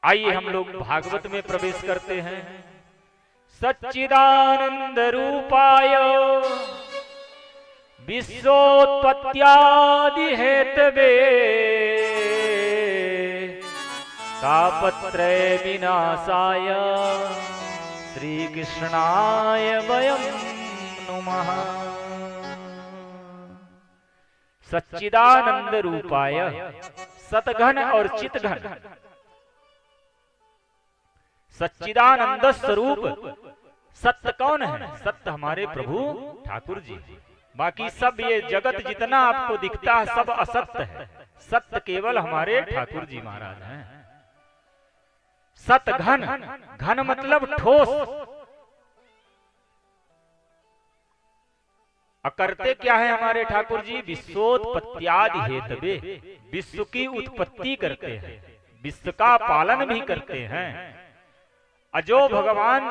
आइए हम लोग भागवत में प्रवेश करते हैं। सच्चिदानंद रूपाय विश्वोत्पत्त्यादि हेतवे तापत्रय विनाशाय श्री कृष्णाय वयं नुमः। सच्चिदानंद रूपाय, सतघन और चितघन, सच्चिदानंद स्वरूप। सत्य कौन है? सत्य हमारे प्रभु ठाकुर जी। बाकी सब ये जगत जितना आपको दिखता है सब असत्य है। सत्य केवल हमारे ठाकुर जी महाराज हैं। सत घन, घन मतलब ठोस। करते क्या है हमारे ठाकुर जी? विश्वोत्पत्त्यादि हेतवे, विश्व की उत्पत्ति करते हैं, विश्व का पालन भी करते हैं। अजो भगवान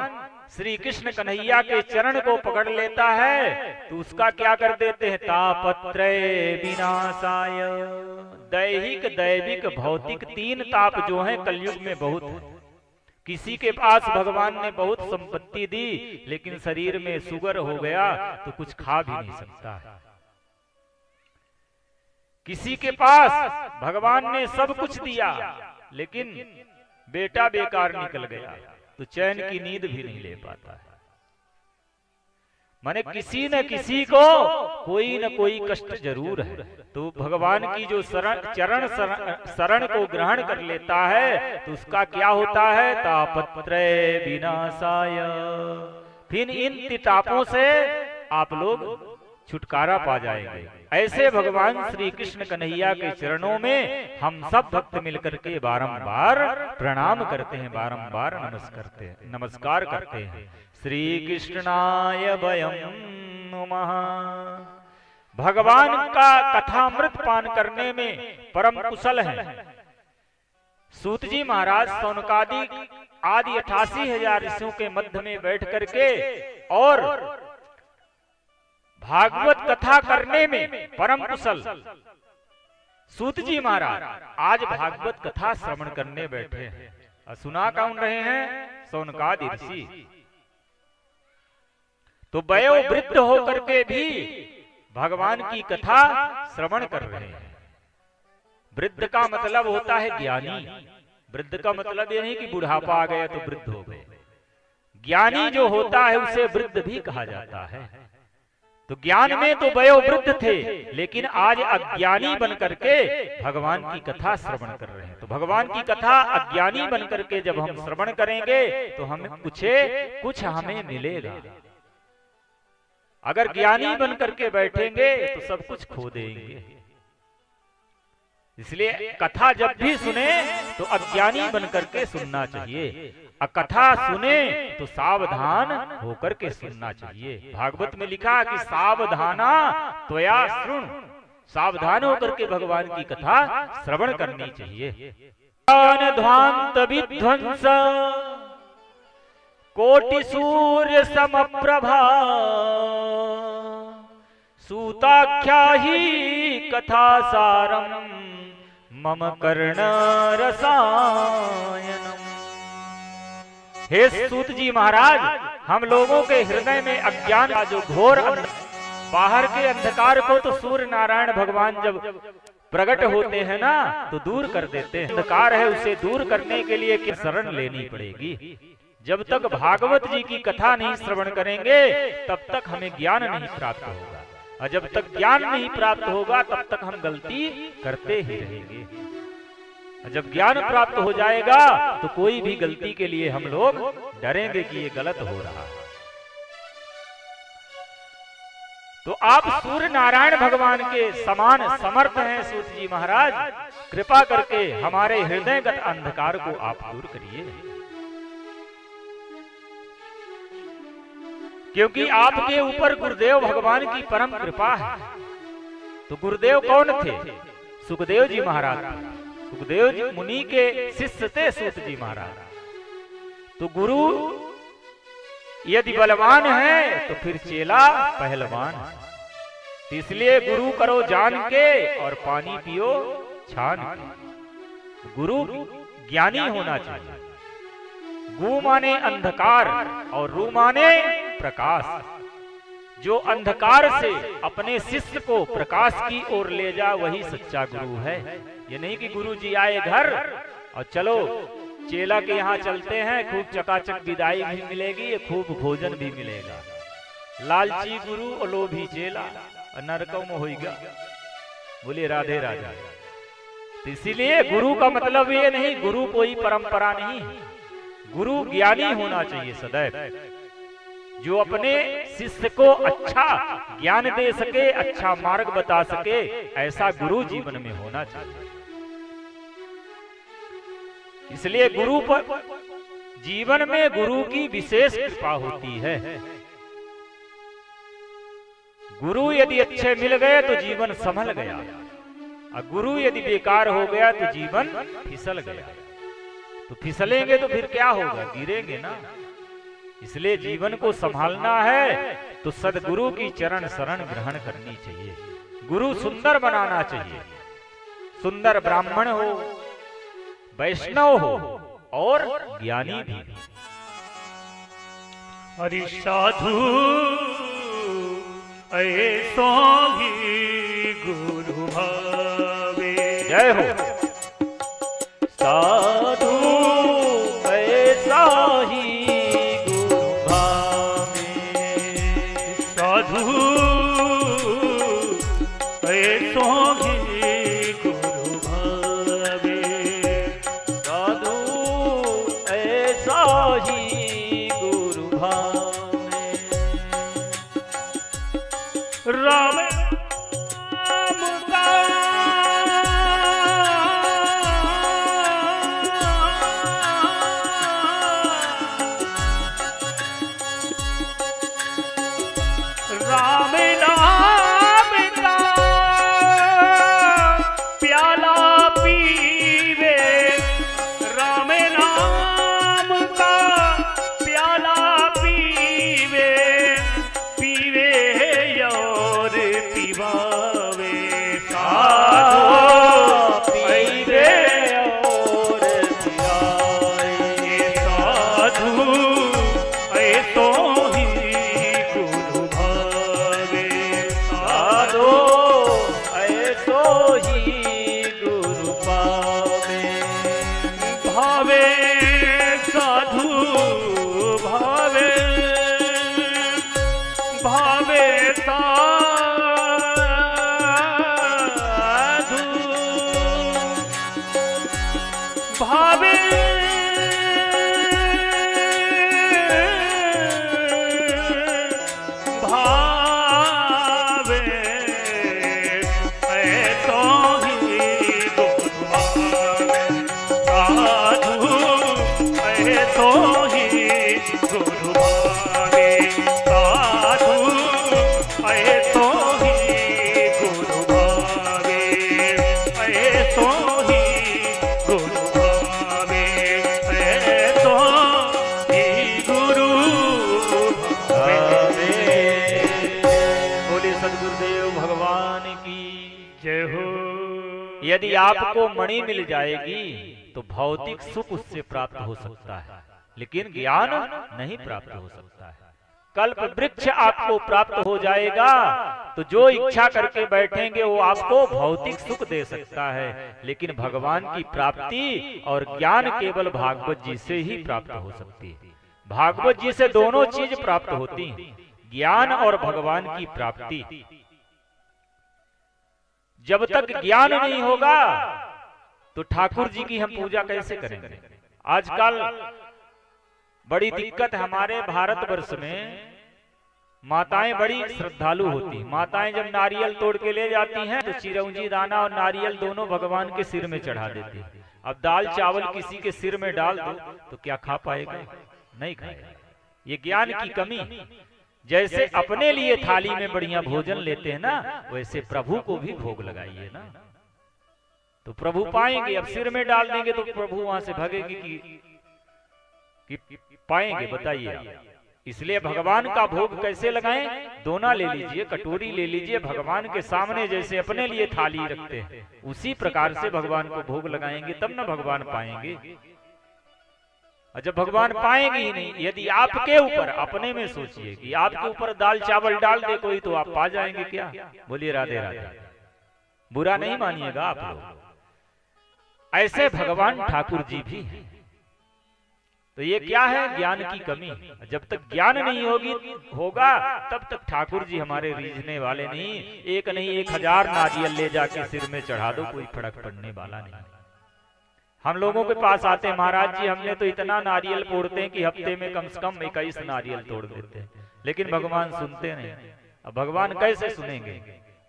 श्री कृष्ण कन्हैया के चरण को पकड़ लेता है तो उसका क्या कर देते हैं? तापत्रय विनाशाय। दैहिक, दैविक, भौतिक 3 ताप जो हैं कलयुग में बहुत है। किसी के पास भगवान ने बहुत संपत्ति दी लेकिन शरीर में शुगर हो गया तो कुछ खा भी नहीं सकता है। किसी के पास भगवान ने सब कुछ दिया लेकिन बेटा बेकार निकल गया तो चैन की नींद भी नहीं ले पाता है। माने किसी न किसी को कोई न कोई कष्ट जरूर है। तो भगवान की जो शरण को ग्रहण कर लेता है तो उसका क्या होता है? तापत्रय विनाशाय। फिर इन तापों से आप लोग छुटकारा पा जाएंगे। ऐसे भगवान श्री कृष्ण कन्हैया के चरणों में हम सब भक्त मिलकर के बारंबार प्रणाम करते हैं, बारंबार नमस्कार करते हैं। श्री कृष्णाय वयं नमः। भगवान का कथामृत पान करने में परम कुशल है। सूत जी महाराज सौनकादि आदि 88,000 ऋषियों के मध्य में बैठ करके और भागवत कथा करने में परम कुशल सूत जी महाराज आज भागवत कथा श्रवण करने बैठे हैं। और सुना कौन रहे हैं? सौनकादि ऋषि। तो वयोवृद्ध होकर के भी भगवान की कथा श्रवण कर रहे हैं। वृद्ध का मतलब होता है ज्ञानी। वृद्ध का मतलब यह नहीं कि बुढ़ापा आ गया तो वृद्ध हो गए। ज्ञानी जो होता है उसे वृद्ध भी कहा जाता है। तो ज्ञान में तो वयोवृद्ध थे, लेकिन आज अज्ञानी बन करके भगवान की कथा श्रवण कर रहे हैं। तो भगवान की कथा अज्ञानी बन करके जब हम श्रवण करेंगे तो हम कुछ हमें मिलेगा। अगर ज्ञानी बन करके बैठेंगे तो सब कुछ खो देंगे। इसलिए कथा जब भी सुने तो अज्ञानी बन करके सुनना चाहिए। कथा सुने तो सावधान होकर के सुनना चाहिए। भागवत में लिखा कि सावधाना त्वया शृणु, सावधान होकर के भगवान की कथा श्रवण करनी चाहिए। ध्वांत विध्वंस कोटि सूर्य समप्रभा सूताख्या ही कथा सारम मम कर्ण रसायनम। हे सूत जी महाराज, हम लोगों के हृदय में अज्ञान का जो घोर बाहर के अंधकार को तो सूर्य नारायण भगवान जब प्रकट होते हैं ना तो दूर कर देते हैं। अंधकार है उसे दूर करने के लिए क्या शरण लेनी पड़ेगी। जब तक भागवत जी की कथा नहीं श्रवण करेंगे तब तक हमें ज्ञान नहीं प्राप्त होगा, और जब तक ज्ञान नहीं प्राप्त होगा तब तक हम गलती करते ही रहेंगे। जब ज्ञान प्राप्त हो जाएगा तो कोई भी गलती के लिए हम लोग डरेंगे कि ये गलत हो रहा है। तो आप सूर्य नारायण भगवान के समान समर्थ हैं सूत जी महाराज। कृपा करके हमारे हृदयगत अंधकार को आप दूर करिए, क्योंकि आपके ऊपर गुरुदेव भगवान की परम कृपा है। तो गुरुदेव कौन थे? सुखदेव जी महाराज। सुखदेव जी मुनि के शिष्य थे सूत जी महाराज। तो गुरु यदि बलवान है तो फिर चेला पहलवान। तो इसलिए गुरु करो जान के और पानी पियो छान के। गुरु ज्ञानी होना चाहिए। गु माने अंधकार और रू माने प्रकाश। जो अंधकार से अपने शिष्य को प्रकाश की ओर ले जा वही सच्चा गुरु है। ये नहीं कि गुरु जी आए घर और चलो चेला के यहाँ चलते हैं, खूब चकाचक विदाई भी मिलेगी, खूब भोजन भी मिलेगा। लालची गुरु और लोभी चेला नरकों में होगा। बोले राधे राधे। तो इसीलिए गुरु का मतलब ये नहीं, गुरु कोई परंपरा नहीं। गुरु ज्ञानी होना चाहिए सदैव, जो अपने शिष्य को अच्छा ज्ञान दे सके, अच्छा मार्ग बता सके, ऐसा गुरु जीवन में होना चाहिए। इसलिए गुरु पर जीवन में गुरु की विशेष कृपा होती है। गुरु यदि अच्छे मिल गए तो जीवन संभल गया, और गुरु यदि बेकार हो गया तो जीवन फिसल गया। तो फिसलेंगे तो फिर क्या होगा? गिरेंगे ना। इसलिए जीवन को संभालना है तो सदगुरु की चरण शरण ग्रहण करनी चाहिए। गुरु सुंदर बनाना चाहिए। सुंदर ब्राह्मण हो, वैष्णव हो और ज्ञानी भी। हरि साधु ऐसो ही गुरु भावे। जय हो। साधु ऐसा ही गुरु भावे। साधु ऐसो ही गुरु भावे। साधु ऐसा ही गुरु भावे। राम का राम नाम का प्याला पीवे, राम नाम का प्याला पीवे, पीवे और पिवावे साधु पीवे और पिवावे साधु ऐसो ही गुरु भावे साधु ऐसो ही गुरु पावे भावे साधु भावे भावे साधु भावे भावे ऐसो ही गुरु भावे साधु ऐसो ही गुरु भावे साधु ऐसो ही गुरु भावे ऐसो ही गुरु भावे ऐसो ही गुरु भावे। बोले सदगुरुदेव भगवान की जय हो। यदि आपको मणि मिल जाएगी तो भौतिक सुख उससे प्राप्त हो सकता है, लेकिन ज्ञान नहीं प्राप्त हो सकता है। कल्प वृक्ष आपको प्राप्त हो जाएगा तो जो इच्छा करके बैठेंगे वो आपको भौतिक सुख दे सकता है, लेकिन भगवान की प्राप्ति और ज्ञान केवल भागवत जी से ही प्राप्त हो सकती है। भागवत जी से दोनों चीज प्राप्त होती हैं, ज्ञान और भगवान की प्राप्ति। जब तक ज्ञान नहीं होगा तो ठाकुर जी की हम पूजा कैसे करेंगे? आजकल बड़ी दिक्कत है हमारे भारतवर्ष में, माताएं बड़ी श्रद्धालु होती हैं। माताएं जब नारियल तोड़ के ले जाती हैं तो चिरौंजी दाना और नारियल दोनों भगवान के सिर में चढ़ा देती हैं। अब दाल चावल किसी के सिर में डाल दो तो क्या खा पाएगा? नहीं खाएगा। ये ज्ञान की कमी। जैसे अपने लिए थाली में बढ़िया भोजन लेते हैं ना, वैसे प्रभु को भी भोग लगाइए ना, तो प्रभु पाएंगे। अब सिर में डाल देंगे तो प्रभु वहां से भागेगी कि पाएंगे? बताइए। इसलिए भगवान का भोग कैसे लगाएं? दोना ले लीजिए, कटोरी ले लीजिए, भगवान के सामने जैसे अपने लिए थाली रखते हैं उसी प्रकार से भगवान को भोग लगाएंगे, तब ना भगवान पाएंगे। और जब भगवान पाएंगे ही नहीं, यदि आपके ऊपर, अपने में सोचिए कि आपके ऊपर दाल चावल डाल दे कोई तो आप पा जाएंगे क्या? बोलिए राधे राधे। बुरा नहीं मानिएगा आप लोग। ऐसे भगवान ठाकुर जी भी हैं। तो ये क्या है? ज्ञान की कमी। जब तक ज्ञान नहीं होगा तब तक ठाकुर जी हमारे रीझने वाले नहीं। एक नहीं 1000 नारियल ले जाके सिर में चढ़ा दो, कोई फर्क पड़ने वाला नहीं। हम लोगों के पास आते हैं, महाराज जी हमने तो इतना नारियल फोड़ते हैं कि हफ्ते में कम से कम 21 नारियल तोड़ देते हैं, लेकिन भगवान सुनते नहीं। अब भगवान कैसे सुनेंगे?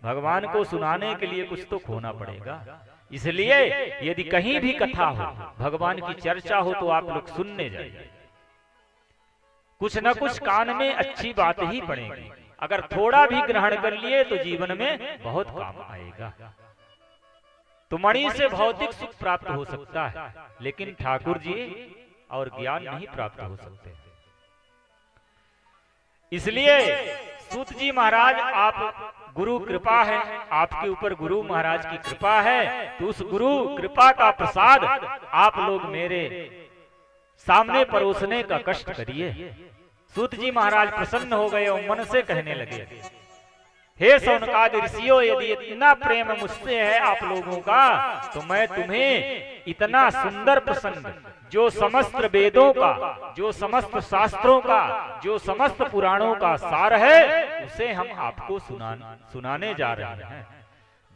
भगवान को सुनाने के लिए कुछ तो खोना पड़ेगा। इसलिए यदि कहीं भी कथा हो, भगवान की चर्चा हो, तो आप लोग सुनने जाइए। कुछ न कुछ कान में अच्छी बात ही पड़ेगी। अगर थोड़ा भी ग्रहण कर लिए तो जीवन में बहुत काम आएगा। तो मणि से भौतिक सुख प्राप्त हो सकता है, लेकिन ठाकुर जी और ज्ञान नहीं प्राप्त हो सकते। इसलिए सूत जी महाराज, आप गुरु कृपा है, आपके ऊपर गुरु महाराज की कृपा है, तो उस गुरु कृपा का प्रसाद आप लोग मेरे सामने परोसने का कष्ट करिए। सूत जी महाराज प्रसन्न हो गए और मन से कहने लगे, हे शौनकादि ऋषियों, यदि इतना प्रेम मुझसे है आप लोगों का, तो मैं तुम्हें इतना सुंदर प्रसंग, जो समस्त वेदों का, जो समस्त शास्त्रों का, जो समस्त पुराणों का सार है, उसे हम आपको सुनाने जा रहे हैं।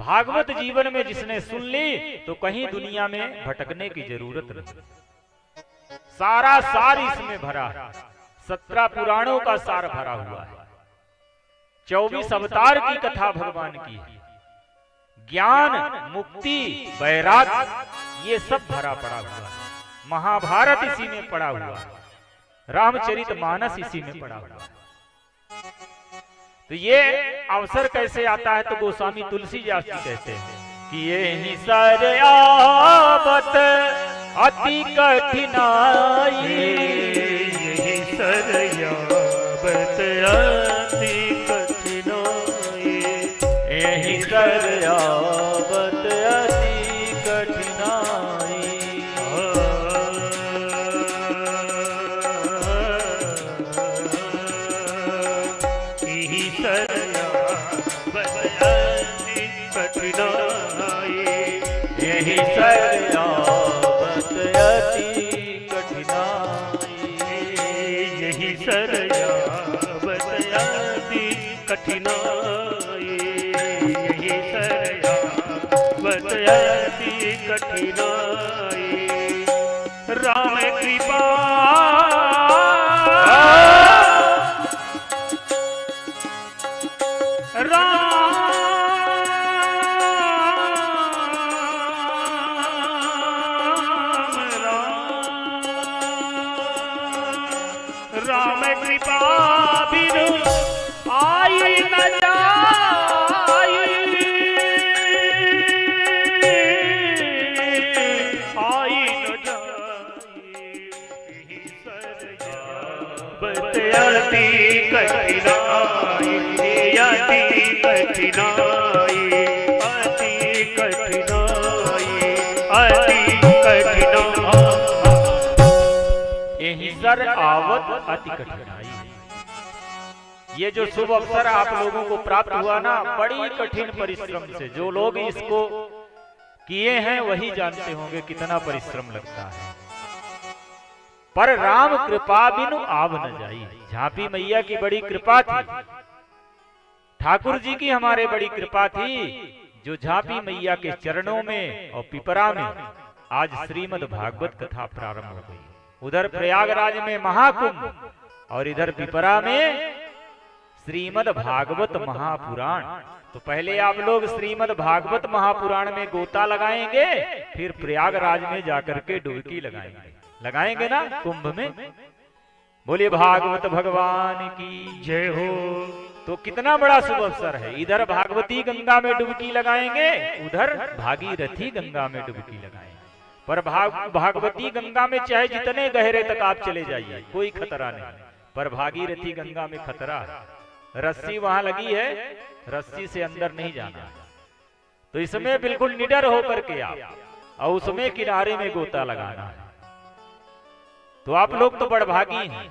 भागवत जीवन में जिसने सुन ली तो कहीं दुनिया में भटकने की जरूरत नहीं। सारा सार इसमें भरा है, 17 पुराणों का सार भरा हुआ है। 24 अवतार की कथा भगवान की है। ज्ञान, मुक्ति, वैराग्य ये सब भरा पड़ा हुआ है। महाभारत इसी में पड़ा हुआ है, रामचरितमानस इसी में पड़ा हुआ है। तो ये अवसर कैसे आता है? तो गोस्वामी तुलसीदास जी कहते हैं कि ये ही सर आवत अति कठिनाई, यही सरयावत अति कठिनाई, यही सर आवत अति कठिनाई। यही सरयावत अति कठिनाई, यही सर आवत अति कठिनाई, यही सरयावत अति कठिनाई, यही सरयावत अति कठिनाई। राम कृपा राम कृपा बिनु आई न जाई, आई न जाई। सरयावत अति कठिनाई, अति कठिनाई, अति कठिनाई, अति कठिनाई। यही सर आवत अति कठिनाई। ये जो शुभ अवसर आप लोगों को प्राप्त हुआ ना, बड़ी कठिन परिश्रम से, जो लोग इसको किए हैं वही जानते होंगे कितना परिश्रम लगता है। पर राम कृपा बिनु आव न जाई। झांपी मैया की बड़ी कृपा थी, ठाकुर जी की हमारे बड़ी कृपा थी, जो झांपी मैया के चरणों में और पिपरा में आज श्रीमद् भागवत कथा प्रारंभ हो गई। उधर प्रयागराज में महाकुंभ और इधर पिपरा में श्रीमद् भागवत महापुराण। तो पहले आप लोग श्रीमद् भागवत महापुराण में गोता लगाएंगे, फिर प्रयागराज में जाकर के डुबकी लगाएंगे ना कुंभ में। बोलिए भागवत भगवान की जय हो। तो कितना बड़ा शुभ अवसर है। इधर भागवती गंगा में डुबकी लगाएंगे, उधर भागीरथी गंगा में डुबकी लगाएंगे। पर भागवती गंगा में चाहे जितने गहरे तक आप चले जाइए, कोई खतरा नहीं, पर भागीरथी गंगा में खतरा है। रस्सी वहां लगी है, रस्सी से अंदर नहीं जाना। तो इसमें बिल्कुल निडर होकर के आप, और उसमें किनारे में गोता लगाना है। तो आप लोग तो बड़भागी हैं।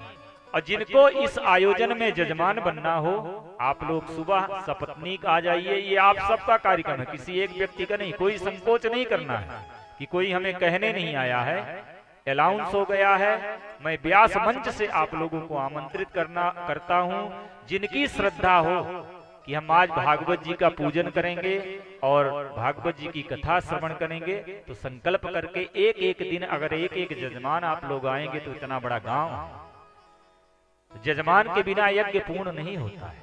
और जिनको इस आयोजन में जजमान बनना हो, आप लोग सुबह सपत्नीक आ जाइए। ये आप सबका कार्यक्रम है, किसी एक व्यक्ति का नहीं। कोई संकोच नहीं करना है कि कोई हमें कहने नहीं आया है, अलाउंस हो गया है। मैं व्यास मंच से आप लोगों को आमंत्रित करता हूं, जिनकी श्रद्धा हो कि हम आज भागवत जी का पूजन करेंगे और भागवत जी की कथा श्रवण करेंगे, तो संकल्प करके एक एक दिन अगर एक एक जजमान आप लोग आएंगे तो इतना बड़ा गांव, जजमान के बिना यज्ञ पूर्ण नहीं होता है।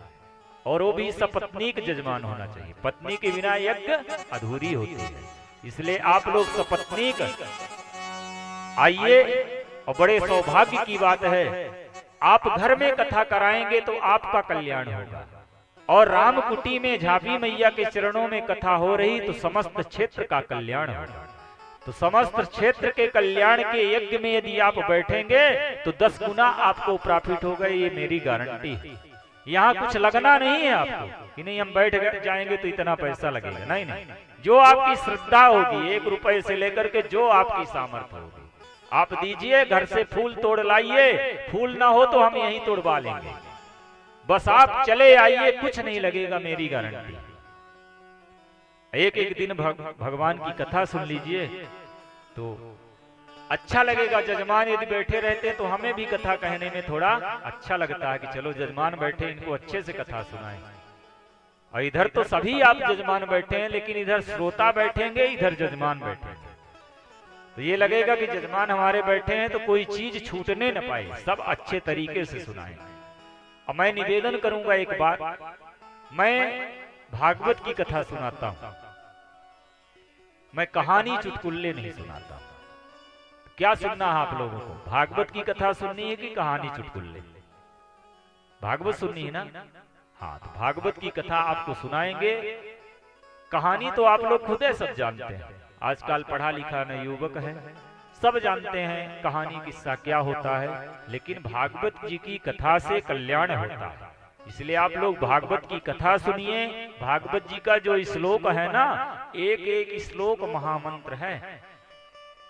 और वो भी सपत्नीक जजमान होना चाहिए, पत्नी के बिना यज्ञ अधूरी होती है। इसलिए आप लोग सपत्नीक आइए। और बड़े सौभाग्य की बात है, आप घर में कथा कराएंगे तो आपका कल्याण होगा। और रामकुटी में झांपी मैया के चरणों में कथा हो रही तो समस्त क्षेत्र का कल्याण होगा। तो समस्त क्षेत्र के कल्याण के यज्ञ में यदि आप बैठेंगे तो 10 गुना आपको प्रॉफिट होगा, ये मेरी गारंटी है। यहाँ कुछ लगना नहीं है आपको कि नहीं हम बैठ जाएंगे तो इतना पैसा लगेगा, नहीं नहीं। जो आपकी श्रद्धा होगी, 1 रुपए से लेकर के जो आपकी सामर्थ्य होगी आप दीजिए। घर से फूल तोड़ लाइए, फूल ना हो तो हम यहीं तोड़वा लेंगे। बस आप चले आइए, कुछ नहीं लगेगा, मेरी गारंटी। एक एक दिन भगवान की कथा सुन लीजिए तो अच्छा लगेगा। जजमान यदि बैठे रहते तो हमें भी कथा कहने में थोड़ा अच्छा लगता है कि चलो जजमान बैठे, इनको अच्छे से कथा सुनाएं। और इधर तो सभी आप जजमान बैठे हैं, लेकिन इधर श्रोता बैठेंगे, इधर जजमान बैठेंगे, तो ये लगेगा कि जजमान हमारे बैठे हैं तो कोई चीज छूटने न पाए, सब अच्छे तरीके से सुनाएं। अब मैं निवेदन करूंगा एक बात, मैं भागवत की कथा सुनाता हूं, मैं कहानी चुटकुल्ले नहीं सुनाता। क्या सुनना है आप लोगों को? भागवत की कथा सुननी है कि कहानी चुटकुल्ले? भागवत सुननी है ना? हाँ, तो भागवत की कथा आपको सुनाएंगे। कहानी तो आप लोग खुद है सब जानते हैं, आजकल पढ़ा लिखा न युवक है, सब जानते हैं कहानी किस्सा क्या होता है। लेकिन भागवत जी की कथा से कल्याण होता है, इसलिए आप लोग भागवत की कथा सुनिए। भागवत जी का जो श्लोक है ना, एक एक श्लोक महामंत्र है।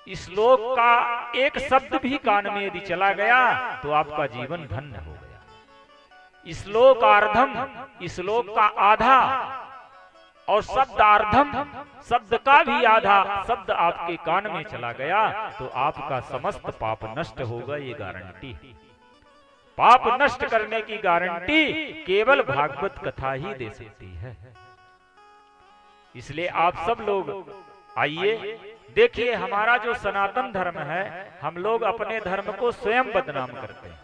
श्लोक का एक शब्द भी कान में यदि चला गया तो आपका जीवन धन्य हो गया। श्लोकार्धम, श्लोक का आधा, और शब्दार्धम, शब्द का भी आधा शब्द आपके कान में चला गया तो आपका समस्त पाप नष्ट होगा, ये गारंटी। पाप नष्ट करने की गारंटी केवल भागवत कथा ही दे सकती है। इसलिए आप सब लोग आइए, देखिए हमारा जो सनातन धर्म है, हम लोग अपने धर्म को स्वयं बदनाम करते हैं।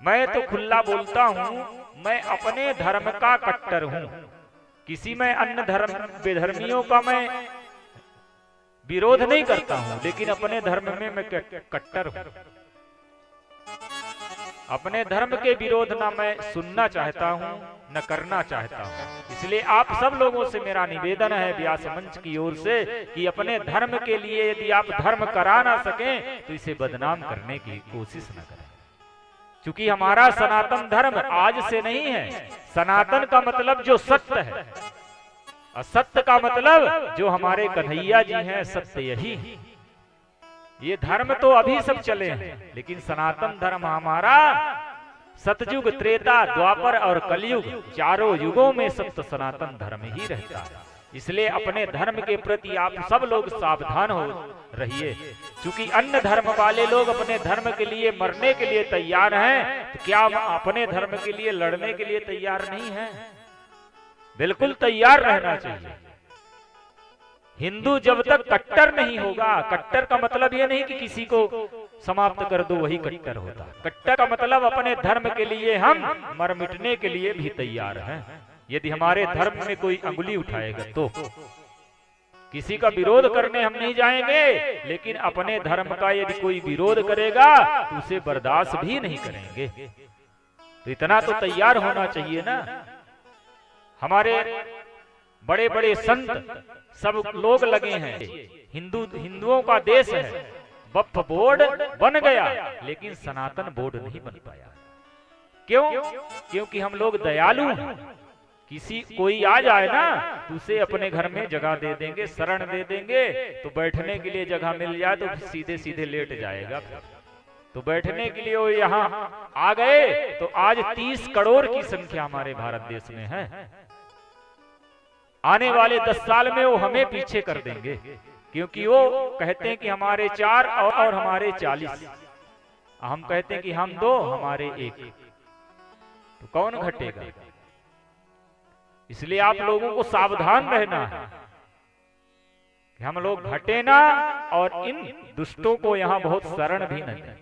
मैं तो खुला बोलता हूं, मैं अपने धर्म का कट्टर हूं। किसी में अन्य धर्म बेधर्मियों का मैं विरोध नहीं करता हूं, लेकिन अपने धर्म में मैं कट्टर हूं। अपने धर्म के विरोध ना मैं सुनना चाहता हूं न करना चाहता हूं। इसलिए आप सब लोगों से मेरा निवेदन है व्यास मंच की ओर से कि अपने धर्म के लिए यदि आप धर्म करा ना सकें तो इसे बदनाम करने की कोशिश न करें। क्योंकि हमारा सनातन धर्म आज से नहीं है। सनातन का मतलब जो सत्य है, असत्य का मतलब जो हमारे कन्हैया जी हैं, सत्य यही। ये धर्म तो अभी सब चले हैं, लेकिन सनातन धर्म हमारा सतयुग, त्रेता, द्वापर और कलयुग, चारों युगों में सत्य सनातन धर्म ही रहता है। इसलिए अपने धर्म के प्रति आप सब लोग सावधान हो रहिए। क्योंकि अन्य धर्म वाले लोग अपने धर्म के लिए मरने के लिए तैयार हैं, तो क्या हम अपने धर्म के लिए लड़ने के लिए तैयार नहीं हैं? बिल्कुल तैयार रहना चाहिए। हिंदू जब तक कट्टर नहीं होगा, कट्टर का मतलब ये नहीं कि किसी को समाप्त कर दो वही कट्टर होता। कट्टर का मतलब अपने धर्म के लिए हम मर मिटने के लिए भी तैयार हैं। यदि हमारे धर्म में कोई अंगुली उठाएगा तो किसी का विरोध करने हम नहीं जाएंगे, लेकिन अपने धर्म का यदि कोई विरोध करेगा तो उसे बर्दाश्त भी नहीं करेंगे। तो इतना तो तैयार होना चाहिए ना। हमारे बड़े बड़े संत सब लोग लगे हैं। हिंदुओं का देश है, वक्फ बोर्ड बन गया लेकिन सनातन बोर्ड नहीं बन पाया। क्यों? क्योंकि हम लोग दयालु हैं। किसी कोई आ जाए ना तो उसे अपने घर में जगह दे देंगे, शरण दे देंगे, तो बैठने के लिए जगह मिल जाए तो सीधे सीधे लेट जाएगा। तो बैठने के लिए वो यहाँ आ गए तो आज 30 करोड़ की संख्या हमारे भारत देश में है। आने वाले 10 साल में वो हमें पीछे कर देंगे, क्योंकि वो कहते हैं कि हमारे 4 और हमारे 40। हम कहते हैं कि हम 2 हमारे 1, तो कौन घटेगा? इसलिए आप लोगों को सावधान रहना है कि हम लोग घटे ना और इन दुष्टों को यहां बहुत शरण भी न दें।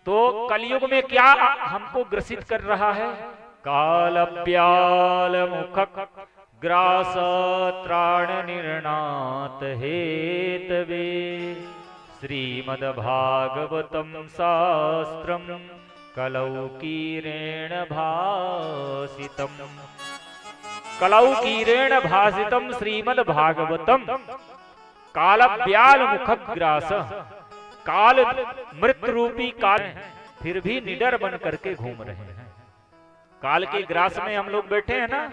तो कलयुग में क्या हमको ग्रसित कर रहा है? काल ब्याल मुख ग्रास त्राण निर्णात हेतवे श्रीमद्भागवतम शास्त्रम कलौकीरेण भासितम। कलौकीरेण भासितम श्रीमद्भागवतम काल ब्याल मुखग्रास। काल मृत्यु रूपी काल फिर भी निडर बन करके घूम रहे हैं। काल के ग्रास में हम लोग बैठे हैं ना,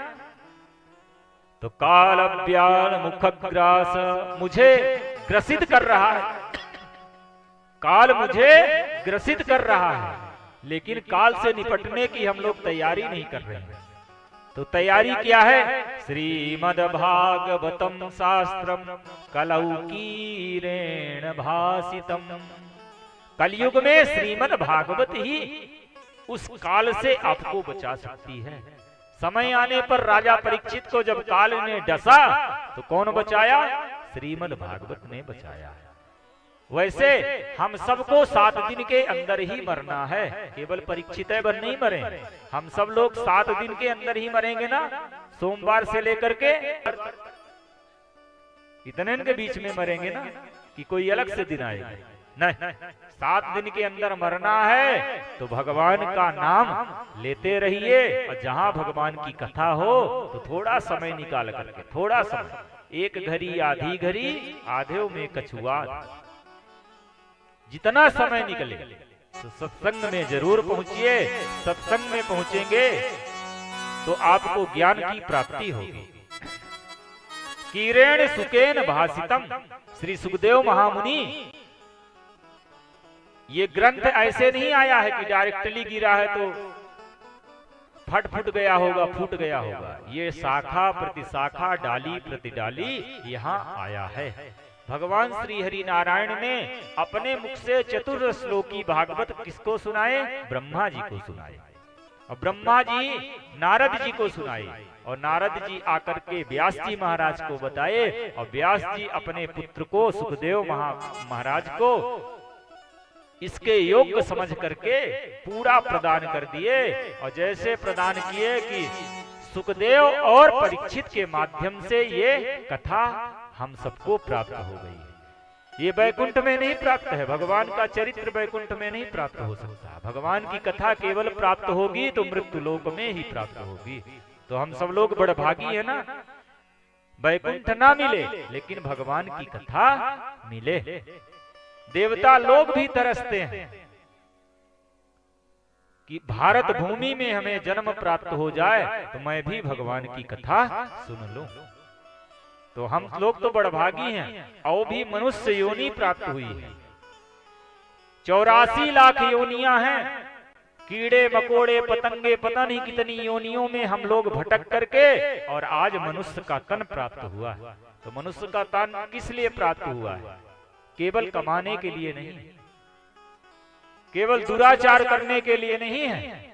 तो काल ब्याल मुखग्रास मुझे ग्रसित कर रहा है। काल मुझे ग्रसित कर रहा है, लेकिन काल से निपटने की हम लोग तैयारी नहीं कर रहे हैं। तो तैयारी क्या है? श्रीमद्भागवतम शास्त्रम कलौकीरेण भासितम। कलयुग में श्रीमद्भागवत ही उस काल से आपको बचा सकती है। समय आने पर राजा परीक्षित को जब काल ने डसा तो कौन बचाया? श्रीमद्भागवत ने बचाया। वैसे हम सबको 7 दिन के अंदर ही मरना है, केवल परीक्षित भर नहीं मरे, हम सब लोग 7 दिन के अंदर ही मरेंगे ना, सोमवार से लेकर के इतने के बीच में मरेंगे ना, कि कोई अलग से दिन आएगा? नहीं, 7 दिन के अंदर मरना है तो भगवान का नाम लेते रहिए, और जहां भगवान की कथा हो तो थोड़ा समय निकाल करके, थोड़ा समय, 1 घड़ी आधी घड़ी आधे में कछुआ, जितना समय निकले तो सत्संग में जरूर पहुंचिए। सत्संग में पहुंचेंगे तो आपको ज्ञान की प्राप्ति होगी। कीरेण सुकेन भासितम, श्री सुखदेव महामुनि, ये ग्रंथ ऐसे नहीं आया है कि डायरेक्टली गिरा है तो फट गया होगा, फूट गया होगा। ये शाखा प्रति शाखा, डाली प्रति डाली यहाँ आया है। भगवान श्री हरि नारायण ने अपने मुख से चतुर श्लोकी भागवत किसको सुनाए? ब्रह्मा जी को सुनाए, और ब्रह्मा जी नारद जी को सुनाए, और नारद जी आकर के व्यास जी महाराज को बताए, और व्यास जी अपने पुत्र को सुखदेव महाराज को इसके योग्य समझ करके पूरा प्रदान कर दिए। और जैसे प्रदान किए कि सुखदेव और परीक्षित के माध्यम से ये कथा हम सबको प्राप्त हो गई। ये वैकुंठ में नहीं प्राप्त है, भगवान का चरित्र वैकुंठ में नहीं प्राप्त हो सकता। भगवान की कथा केवल प्राप्त होगी तो मृत्यु लोक में ही प्राप्त होगी। तो हम सब लोग बड़ भागी है ना, वैकुंठ ना मिले लेकिन भगवान की कथा मिले। देवता लोग भी तरसते हैं कि भारत भूमि में हमें जन्म प्राप्त हो जाए तो मैं भी भगवान की कथा सुन लूं। तो हम लोग तो बड़भागी हैं, और भी मनुष्य योनि प्राप्त हुई है। 84 लाख योनियां हैं, कीड़े मकोड़े पतंगे पता नहीं कितनी योनियों में हम लोग भटक करके, और आज मनुष्य का तन प्राप्त हुआ है। तो मनुष्य का तन किस लिए प्राप्त हुआ है? केवल कमाने के लिए नहीं, केवल दुराचार करने के लिए नहीं है,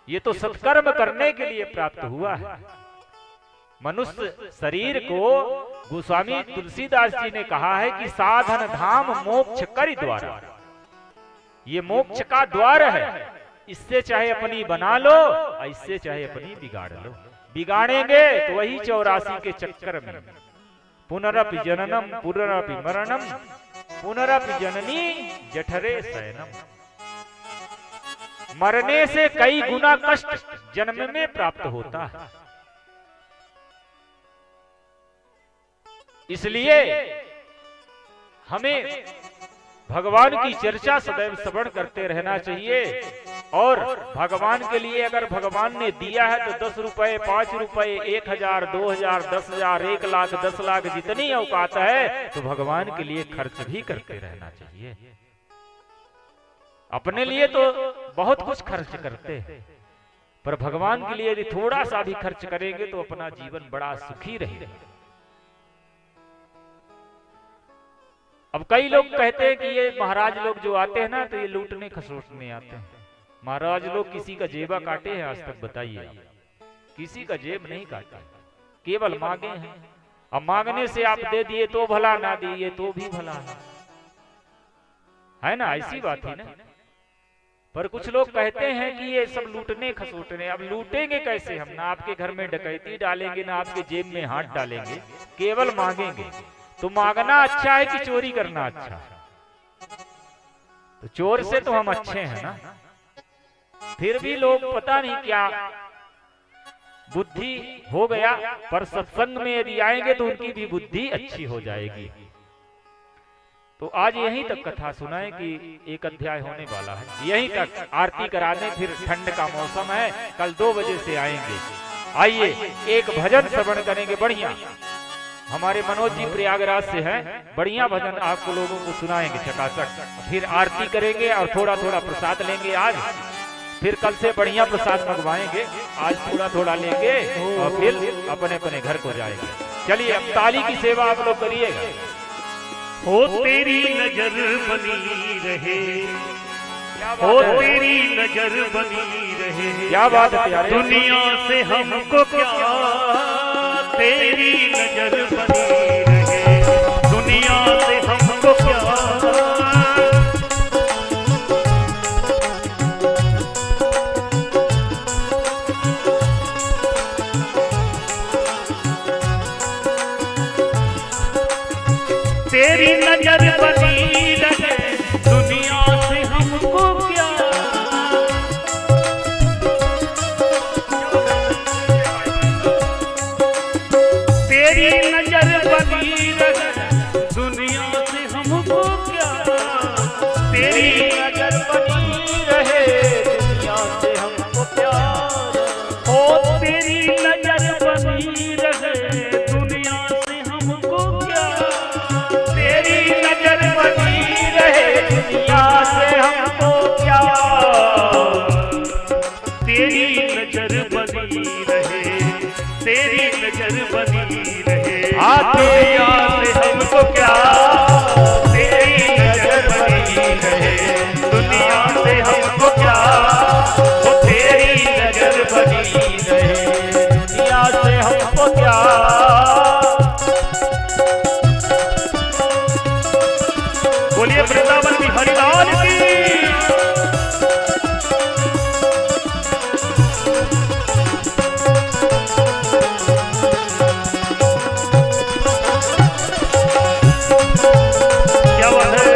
ये तो सत्कर्म करने के लिए प्राप्त हुआ है। मनुष्य शरीर को गोस्वामी तुलसीदास जी ने कहा है कि साधन धाम मोक्ष कर द्वारा, ये मोक्ष का द्वार है। इससे चाहे अपनी बना लो, इससे चाहे अपनी बिगाड़ लो। बिगाड़ेंगे तो वही 84 के चक्कर में पुनरपि जननम पुनरपि मरणम पुनरपि जननी जठरे शयनम, मरने से कई गुना कष्ट जन्म में प्राप्त होता है। इसलिए हमें भगवान की चर्चा सदैव श्रवण करते रहना चाहिए। और भगवान के लिए अगर भगवान ने दिया है तो 10 रुपए 5 रुपए 1000 2000 10,000 1 लाख 10 लाख जितनी औकात है तो भगवान के लिए खर्च भी करते रहना चाहिए। अपने लिए तो बहुत कुछ खर्च करते हैं, पर भगवान के लिए यदि थोड़ा सा भी खर्च करेंगे तो अपना जीवन बड़ा सुखी रहेगा। अब कई लोग कहते हैं कि ये महाराज लोग जो आते हैं ना तो ये लूटने खसोटने आते हैं। महाराज लोग किसी का जेबा काटे हैं आज तक? बताइए, किसी का जेब नहीं काटा, केवल मांगे हैं। अब मांगने से आप दे दिए तो भला, ना दिए तो भी भला है ना, ऐसी बात है ना। पर कुछ लोग कहते हैं कि ये सब लूटने खसोटने। अब लूटेंगे कैसे हम? ना आपके घर में डकैती डालेंगे, ना आपके जेब में हाथ डालेंगे, केवल मांगेंगे। तो मांगना अच्छा है कि चोरी करना अच्छा है? तो चोर से तो हम अच्छे हैं ना। फिर भी लोग पता नहीं क्या बुद्धि हो गया, पर सत्संग में यदि आएंगे तो उनकी भी बुद्धि अच्छी हो जाएगी। तो आज यहीं तक कथा सुनाए कि 1 अध्याय होने वाला है। यहीं तक आरती कराने, फिर ठंड का मौसम है, कल 2 बजे से आएंगे। आइए एक भजन श्रवण करेंगे बढ़िया। हमारे मनोज जी प्रयागराज से हैं, बढ़िया भजन आपको लोगों को सुनाएंगे चकाचक। फिर आरती करेंगे और थोड़ा थोड़ा प्रसाद लेंगे आज। फिर कल से बढ़िया प्रसाद मंगवाएंगे, आज थोड़ा थोड़ा लेंगे और फिर अपने अपने घर को जाएंगे। चलिए अब ताली की सेवा आप लोग करिएगा। हो तेरी नजर बनी रहे, हो तेरी नजर बनी रहे। क्या बात है प्यारे। दुनिया से हमको क्या, तेरी नजर बनी रहे। दुनिया तेरी नजर बनी रहे दुनिया से हमको प्यार। ओ तेरी नजर बनी रहे दुनिया से हमको प्यार। तेरी नजर बनी रहे दुनिया से हमको प्यार। तेरी नजर बनी रहे, तेरी नजर बनी रहे दुनिया से हमको प्यार। तेरी नजर बनी रहे दुनिया से हमको प्यार। वो तेरी नजर बनी रहे दुनिया से हमको प्यार। बोलिए वृंदावन बिहारी लाल की। क्या बात है।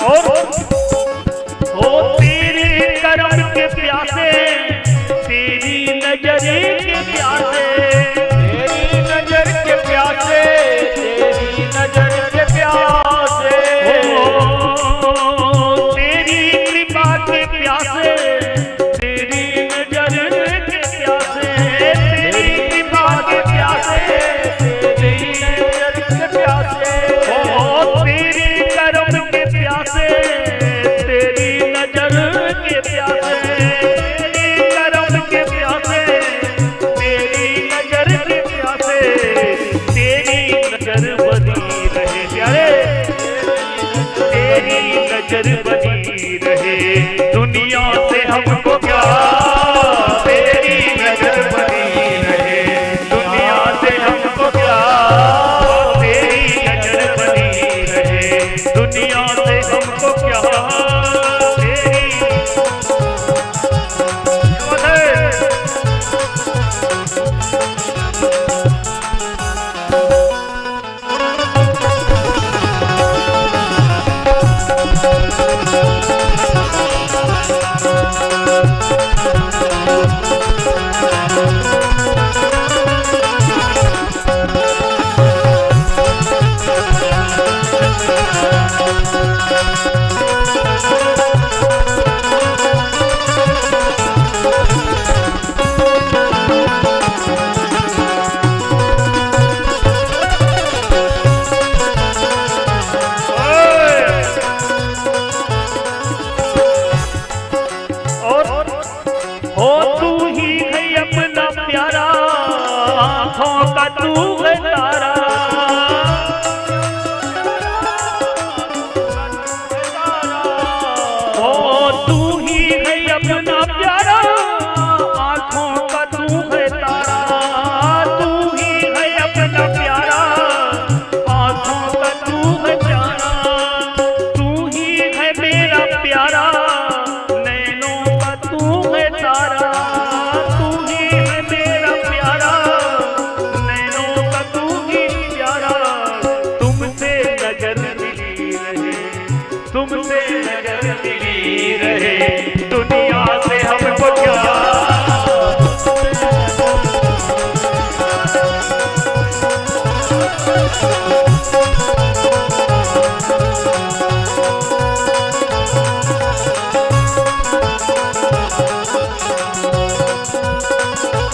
और ओ तेरे करम के प्यासे, तेरी नजर के प्यासे, तेरी नजर के प्यासे, तेरी नजर के प्यासे। ओ तेरी कृपा के प्यासे, तेरी नजर के प्यासे, तेरी कृपा के प्यासे, तेरी नजर के प्यासे। ओ तेरे करम के प्यासे, तेरी नजर के प्यासे, तेरी करम के प्यासे, तेरी नजर के प्यासे, तेरी नजर बनी रहे प्यारे, तेरी नजर बनी रहे दुनिया से हमको प्यार। तेरी नजर बनी रहे दुनिया से हमको प्यार। तेरी नजर बनी रहे दुनिया से हमको प्यार। तेरी और हो तू ही है अपना प्यारा, आँखों का तू है तारा। हो तू ही है अपना प्यारा, आँखों का तू है तारा। तू ही है अपना प्यारा, आँखों का तू है प्यारा। तू ही है मेरा प्यारा, नैनों का तू है तारा। तू ही है मेरा प्यारा, नैनों का तू ही प्यारा। तुमसे नजर मिली रहे, तुमसे नजर मिली रहे दुनिया से हमको क्या।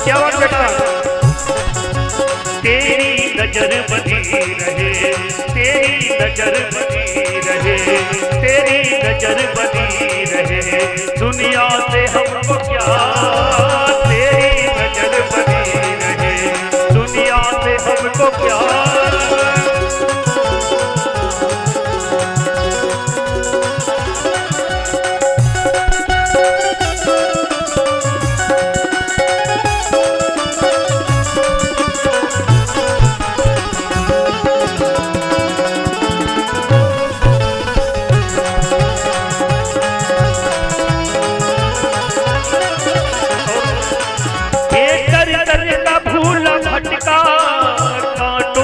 क्या बात बेटा। तेरी नजर बनी रहे, तेरी नजर बनी रहे, तेरी नजर बनी रहे दुनिया से हमको क्या। तेरी नजर बनी रहे दुनिया से हमको क्या। का भूला भटका, कांटों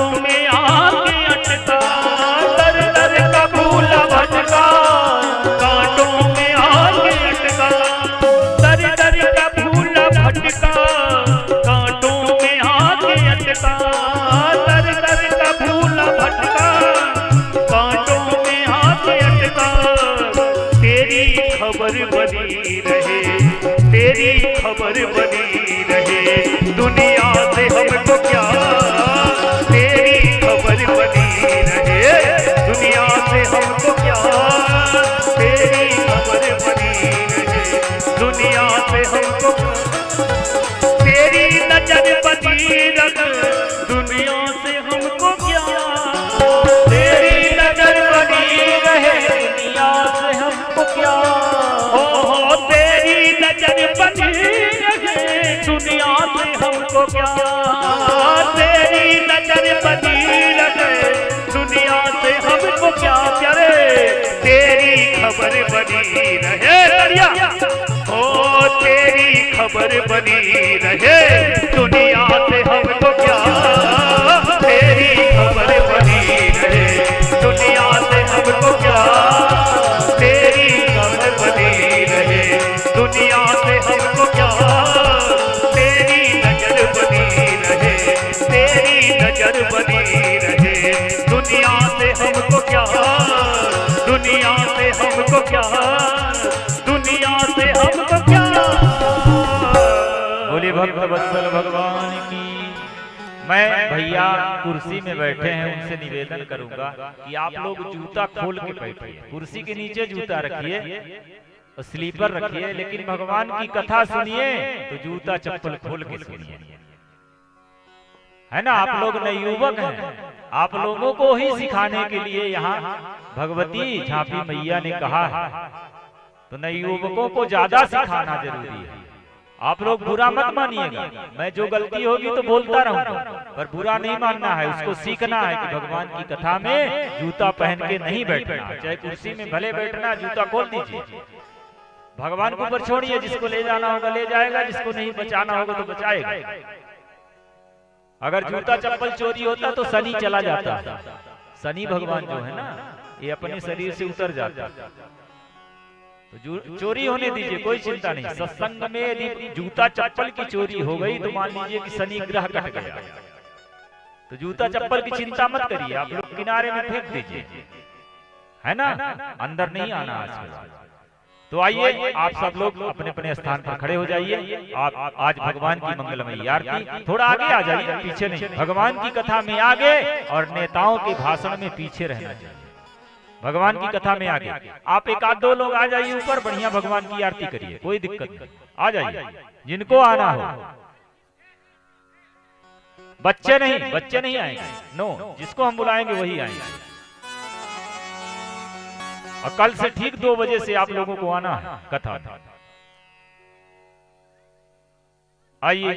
हमको क्या, तेरी नजर बनी रहे दुनिया से हमको क्या प्यारे, तेरी खबर बनी रहे दरिया, ओ तेरी खबर बनी रहे दुनिया से हमको क्या, तेरी खबर बनी रहे दुनिया से हमको क्या, तेरी खबर बनी रहे दुनिया से हमको क्या, तेरी नजर बनी रहे, तेरी नजर बनी रहे दुनिया से हमको क्या, दुनिया से हमको क्या, दुनिया से हमको क्या। बोले भक्त वत्सल भगवान की। मैं भैया कुर्सी में बैठे हैं, उनसे निवेदन करूंगा कि आप लोग जूता खोल के बैठिए, कुर्सी के नीचे जूता रखिए और स्लीपर रखिए, लेकिन भगवान की कथा सुनिए तो जूता चप्पल खोल के सुनिए, है ना। आप लोग नए युवक हैं, आप लोगों को ही सिखाने के लिए यहाँ भगवती झांपी मैया ने कहा है, तो नए युवकों को ज्यादा सिखाना जरूरी है। आप लोग बुरा मत मानिएगा, मैं जो गलती होगी तो बोलता रहूंगा, पर बुरा नहीं मानना है, उसको सीखना है कि भगवान की कथा में जूता पहन के नहीं बैठना, चाहे कुर्सी में भले बैठना, जूता खोल दीजिए, भगवान को ऊपर छोड़िए, जिसको ले जाना होगा ले जाएगा, जिसको नहीं बचाना होगा तो बचाएगा। अगर जूता चप्पल चोरी होता तो शनि चला जाता, शनि भगवान जो है ना ये अपने शरीर से उतर जाता, तो चोरी होने दीजिए, कोई चिंता नहीं। सत्संग में यदि जूता चप्पल की चोरी हो गई तो मान लीजिए कि शनि ग्रह कट गया, तो जूता चप्पल की चिंता मत करिए, आप लोग किनारे में फेंक दीजिए, है ना, अंदर नहीं आना आज। तो आइए आप सब लोग अपने अपने स्थान पर खड़े हो जाइए। आप आज भगवान की मंगलमयी आरती, थोड़ा आगे आ जाइए, पीछे नहीं, भगवान की कथा में आगे और नेताओं के भाषण में पीछे रहना चाहिए, भगवान की कथा में आगे। आप एक आध दो लोग आ जाइए ऊपर, बढ़िया भगवान की आरती करिए, कोई दिक्कत नहीं, आ जाइए जिनको आना हो। बच्चे नहीं आएंगे, नो, जिसको हम बुलाएंगे वही आएंगे। और कल से ठीक 2 बजे से आप लोगों को आना है कथा। आइए,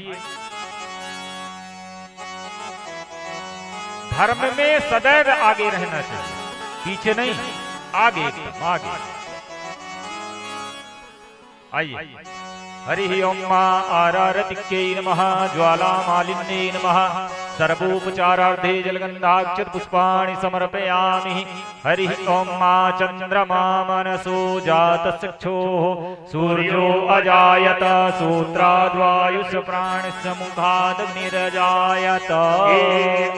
धर्म में सदैव आगे रहना चाहिए, पीछे नहीं, आगे एकदम आगे। आइए, हरि ओम आरारतिक्यै नमः, ज्वालामालिन्यै नमः, सर्वोपचारार्थे जलगन्धाक्षत पुष्पाणि समर्पयामि। हरि ओम चंद्रमा मनसो जातचक्षुः, सूर्यो अजायत, सूत्राद्वायुष प्राणस्य मुखादग्निरजायत।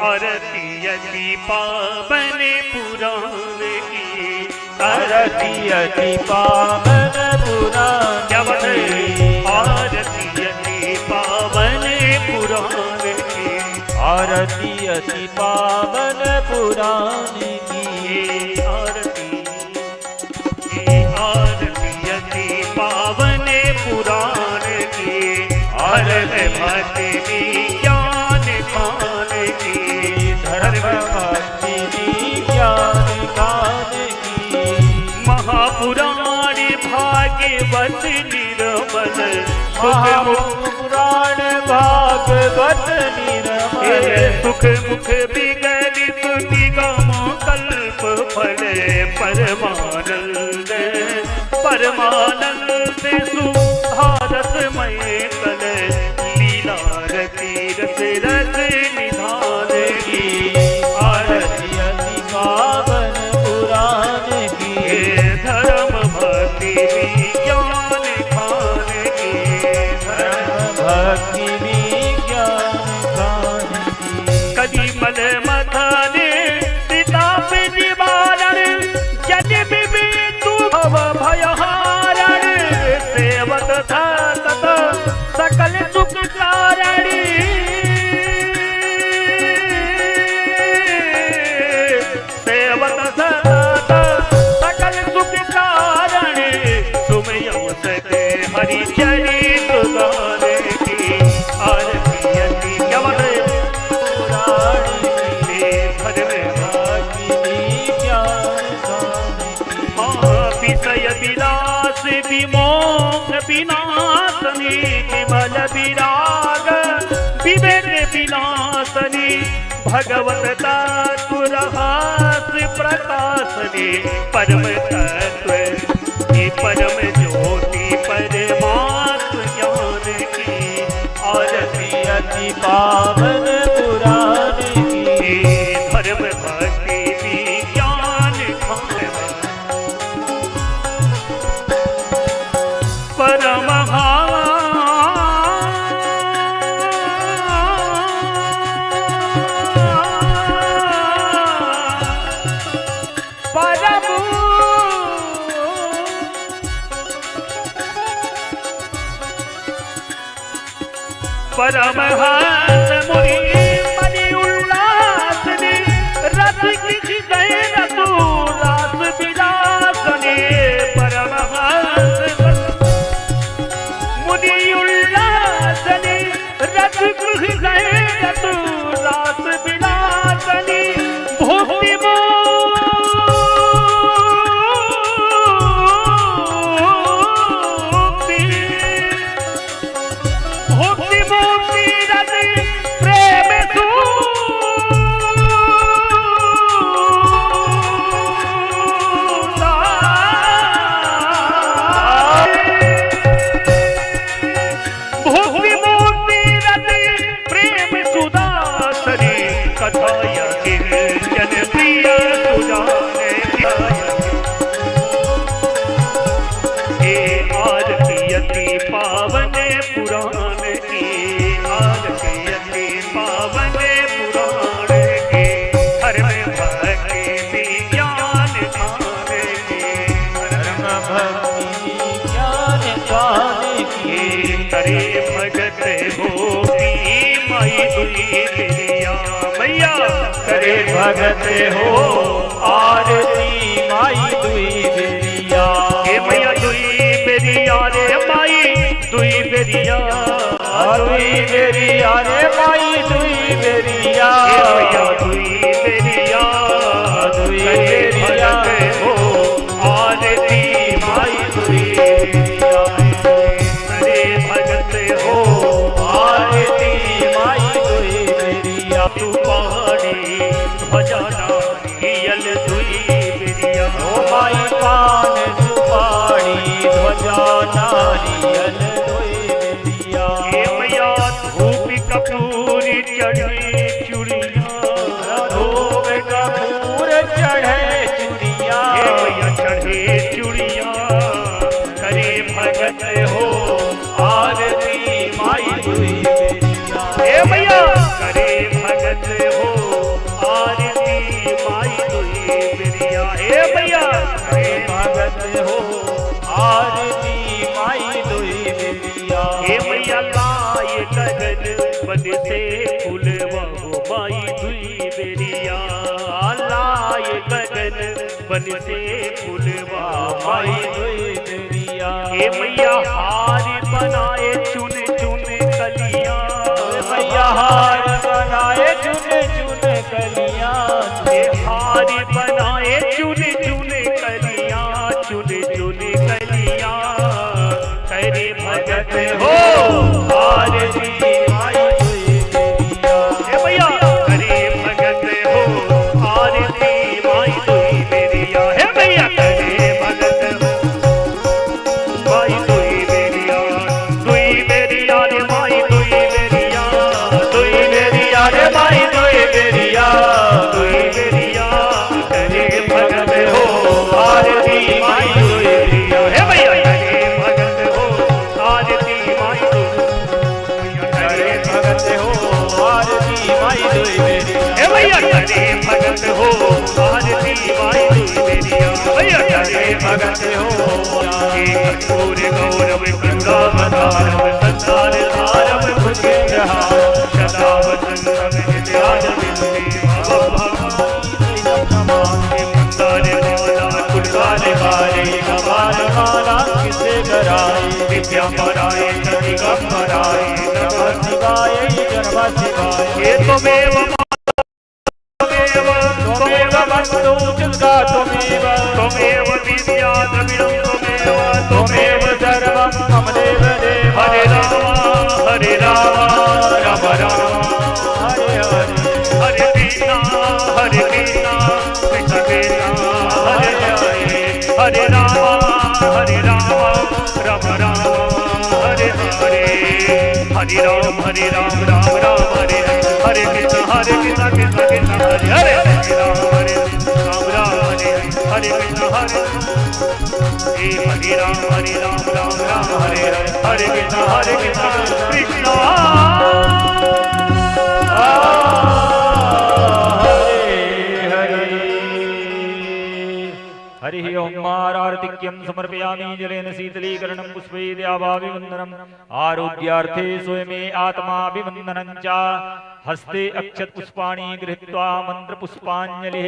आरती अति पावन पुराण की, आरती अति पावन पुराण की, आरती अति पावन पुराण की, आरती अति पावन पुराण की, आरती अति पावन पुराण की, धर्म भक्ति ज्ञान पान की, धर्म भक्ति ज्ञान गान की, महापुराण भाग्यवत निर्मल, महापुराण भागवत निर्मल, सुख मुख विगलित निगम कल्प फल, परमानंद परमानंद सुभारस मय कल, लीला रति रस रस निधान की, आरती अति पावन पुराण की, धर्म भक्ति ज्ञान खान की, धर्म भक्ति विज्ञान गान की। कलिमल मथन सीताप निवारण, यदि विबिंदु भव भयहारण, सेवत सतत सकल सुख कारण, भगवत तत्व रहास प्रकाशने परम तत्व की परम ज्योति परमात्म ज्ञान की आरती अति पावन पुराण की धर्म भक्ति विज्ञान परमहा परमहंस मुनि मणि उल्लास ने रस की गए रतु रास विलासने परमहंस मुनि उल्लास ने रस की गए रतु रास विलासने भक्ति करे भगत हो आरती माई दुई बेरिया हे मैया दुई बेरिया रे माई दुई बेरिया दुई बेरिया रे माई दुई बेरिया हे मैया दुई बेरिया दुई बेरिया हो आरती माई दुई बेरिया करे भगत हो आरती माई दुई बेरिया तू पहाड़ी भजना हियल दुई बेरिया ओ माई पान सुपारी ध्वजा नारियल दुई बेरिया हे मैया धूप कपूर चढ़े चूड़िया धूप कपूर चढ़े चूड़िया हे मैया चढ़े चूड़िया करे भगत हो आरती माई दुई बेरिया हे मैया करे भगत हो आरती माई दुई बेरिया हे मैया करे भगत हो आरती माई दुई बेरिया हे मैया लाए गगन बन से फूलवा हो माई दुई बेरिया लाए गगन बन से फूलवा माई माई दुई बेरिया हे मैया हार बनाए चुन चुन कलिया मैया हार बनाए चुन चुन कलियां हे हार बनाए चुन चुन कलिया चुन चुन कलिया करे भगत हो आरती माई दुई बेरिया हे मैया करे भगत हो आरती माई दुई बेरिया हे मैया करे भगत हो माई दुई बेरिया रे माई दुई बेरिया रे माई दुई बेरिया दुई बेरिया करे भगत हो आरती माई दुई बेरिया हे मैया करे भगत हो आरती माई दुई करे भगत हो आरती माई दुई बेरिया हे मैया करे भगत हो आरती माई दुई बेरिया मैया करे भगत हो हे कपूर गौरव करुणावतारम संसार धारम भुजगेन्द्रहारम सदा वसंतम नित्यानंद मंदार माला कुलवाले वाले कपाल माला किसे कराए विद्या पराए सतिगम पराए नमः शिवाय नमः शिवाय हे त्वमेव त्वमेव वस्तु दुर्गा त्वमेव त्वमेव विद्या द्रविणं त्वमेव त्वमेव सर्वं मम देव देव हरे राम राम राम हरे हरे हरे हरे राम राम राम हरे हरे, हरे राम राम राम हरे हरे, हरे कृष्ण कृष्ण कृष्ण हरे हरे, हरे राम राम हरे हरे कृष्ण हरे हरे राम राम राम हरे हरे कृष्ण कृष्ण हरि ओम आरतिक्यं समर्पयामि जलेन शीतलीकरणं पुष्पैर्यावाभिवन्दनम् आरोग्यार्थे स्वयमे आत्माभिवन्दनं च हस्ते अक्षत पुष्पाणि गृहीत्वा मंत्र पुष्पाञ्जलिः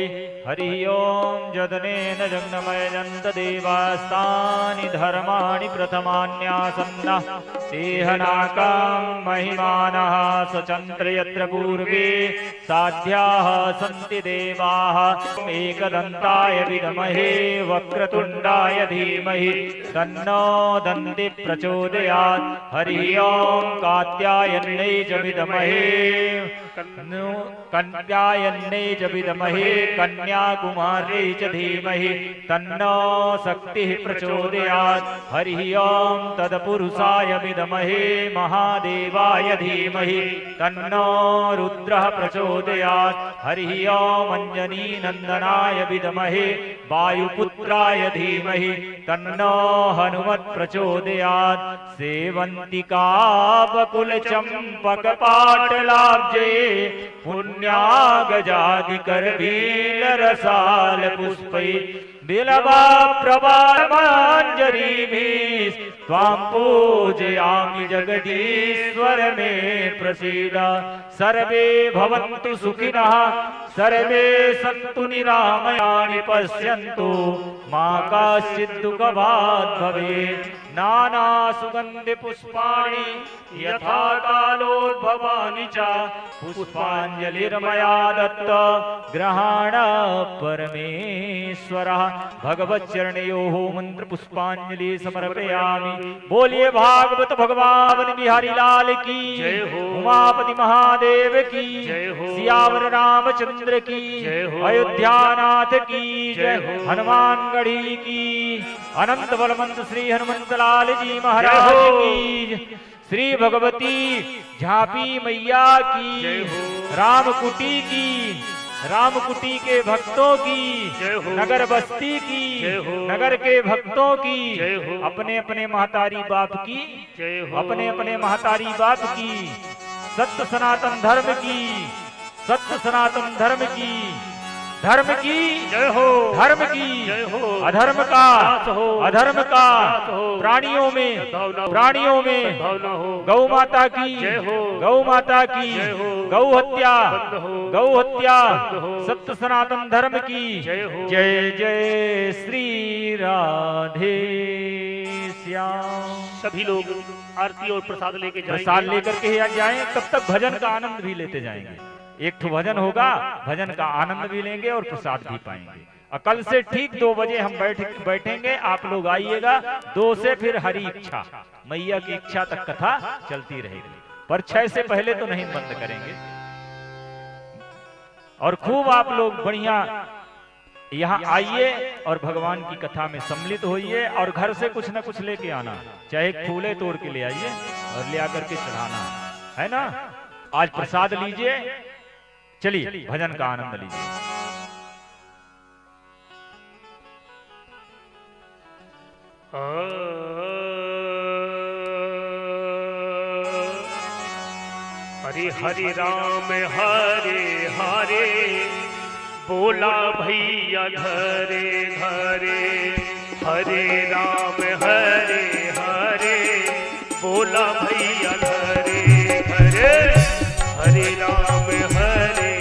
हरि ओम जदनेन जग्नमयजन्त देवास्तानि धर्माणि प्रथमान्यासन्नः तेहनाकां महिमानः सचन्द्र यत्र पूर्वे साध्याः सन्ति देवाः एकदन्ताय विद्महे वक्रतुण्डाय धीमहि तन्नो दन्ति प्रचोदयात् हरि ओम कात्यायन्यै च विद्महे कन्यायन्यै च विद्महे कन्याकुमार्यै च धीमहि तन्नो शक्तिः प्रचोदयात् हरि ओम तत्पुरुषाय विद्महे महादेवाय धीमहि तन्नो रुद्रः प्रचोदयात् हरि ओम अंजनीनन्दनाय विद्महे वायुपुत्राय धीमहि तन्नो हनुमत् प्रचोदयात् सेवन्तिका बकुलचम्पकपाटलाब्जे पुण्यागजादिकरबीलरसाल पुष्पै बिलवा प्रभामाञ्जरीभिः त्वां पूजयामि जगदीश्वर मे प्रसीद सर्वे भवन्तु सुखिनः सर्वे सन्तु निरामयानि पश्यन्तु मा काचित् दुःखभाग् भवेत् नाना सुगन्धि पुष्पाणि यथा कालोद्भवानि च पुष्पाञ्जलिर्मया दत्त ग्रहाण परमेश्वरः भगवच्चरणयोः मंत्र पुष्पाञ्जलि समर्पयामि। बोलिए भागवत भगवान बिहारी लाल की जय हो, उमापति महादेव की जय हो, सियावर रामचंद्र की जय हो, अयोध्यानाथ की जय हो, हनुमानगढ़ी की अनंत बलवंत श्री हनुमंत लाल जी महाराज जय हो, की श्री भगवती झांपी मैया की रामकुटी की रामकुटी के भक्तों की नगर बस्ती की नगर के भक्तों की अपने अपने महतारी बाप की अपने अपने महतारी बाप की सत्य सनातन धर्म की सत्य सनातन धर्म की जय हो, धर्म की जय हो, अधर्म का प्राणियों में भावना हो, गौ माता की जय हो, गौ माता की जय हो, गौ हत्या बंद हो, सत्य सनातन धर्म की जय हो, जय जय श्री राधे श्याम। सभी लोग आरती और प्रसाद लेके प्रसाद लेकर के जाएं, तब तक भजन का आनंद भी लेते जाएंगे। एक तो भजन होगा, भजन का आनंद भी लेंगे और प्रसाद भी पाएंगे। और कल से ठीक 2 बजे हम बैठेंगे, आप लोग आइएगा। 2 से फिर हरी इच्छा मैया की इच्छा तक कथा चलती रहेगी, पर 6 से पहले तो नहीं बंद करेंगे। और खूब आप लोग बढ़िया यहाँ आइए और भगवान की कथा में सम्मिलित होइए और घर से कुछ न कुछ लेके आना, चाहे फूले तोड़ के ले आइए और ले आकर के चढ़ाना है ना। आज प्रसाद लीजिए, चलिए भजन का आनंद लीजिए। हरे हरे राम हरे हरे बोला भैया घरे घरे, हरे राम हरे हरे बोला भैया घरे घरे, हरे राम हरे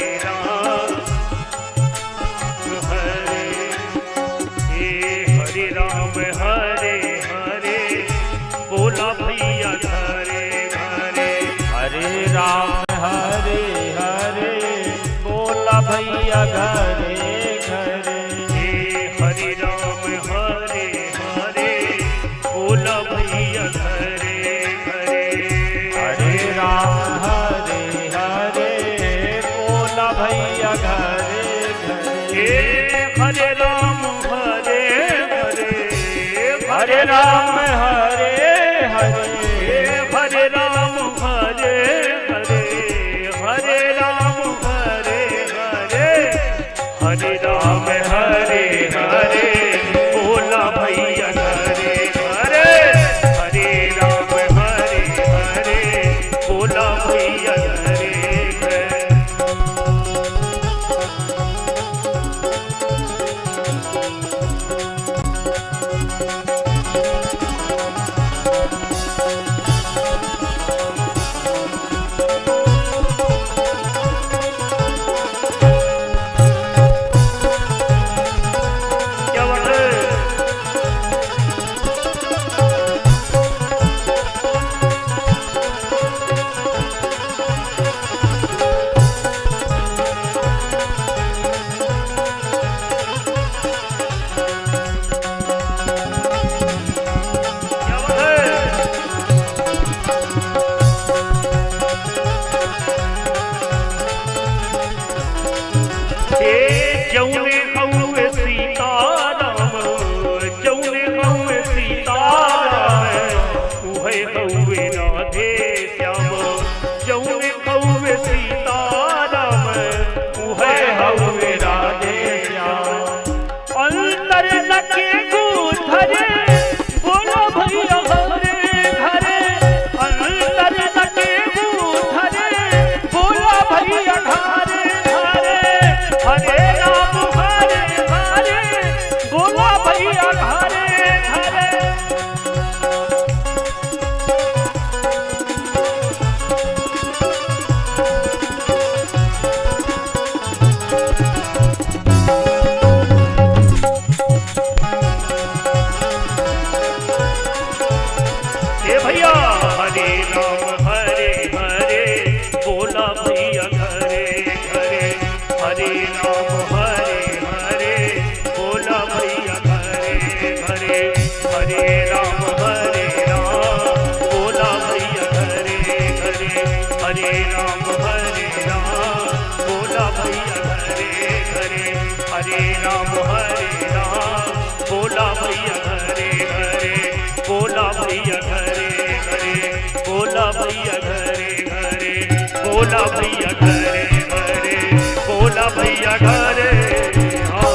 हरे राम हरे हरे बोला भैया घरे घरे, हरे राम हरे हरे बोला भैया घरे घरे, हरे राम हरे हरे बोला भैया घरे घरे, हरे राम हरे हरे बोला भैया घरे घरे, हरे राम हरे हरे हरे राम हरे हरे बोला भैया हरे हरे हरे राम हरे हरे बोला भैया हरे हरे क्या बात है क्या बात है जौने हौवे सीताराम जौने हौवे सीताराम उहे हौवे राधे श्याम जौने हौवे सीताराम उहे हौवे राधे श्याम अंतर लगे गुधरे बोलो भैया हरे हरे अंतर लगे गुधरे बोलो भैया हरे हरे हरे राम हरे हरे बोला भैया हरे हरे ए भैया हरे राम हरे हरे बोला भैया हरे हरे हरे राम हरे हरे बोला भैया हरे हरे हरे राम बोला भैया हरे हरे हरे राम बोला भैया हरे हरे हरे राम बोला भैया हरे हरे बोला भैया हरे हरे बोला भैया हरे हरे बोला भैया हरे हरे बोला भैया हरे हाँ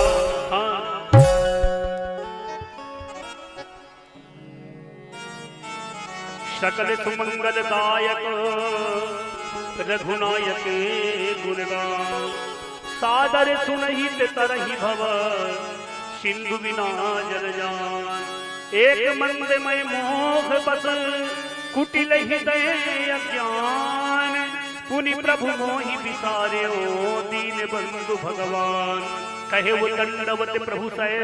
हाँ सकल सुमंगलदायक रघुनायक गुणगान सादर सुनहित तरहि भव सिंधु बिना जल जान एक मंद में मोह बस कुटिल हृदय अज्ञान पुनि प्रभु मोहि विसारे ओ दीन बंधु भगवान कहे वो दंडवत प्रभु सय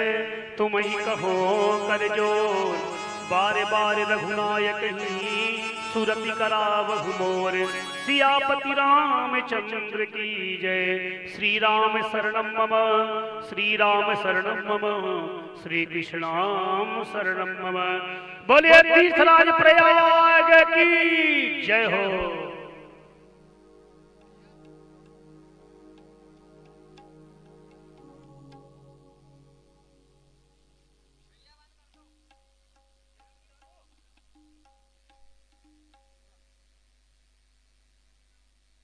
तुम ही कहो कर जोर बारे बारे रघुनायक ही सुरति करावहु मोर सियापति रामचंद्र की जय श्री राम शरणम मम श्री राम शरणम मम श्री कृष्णाम शरणम मम बोलिए तीर्थराज प्रयाग की जय हो।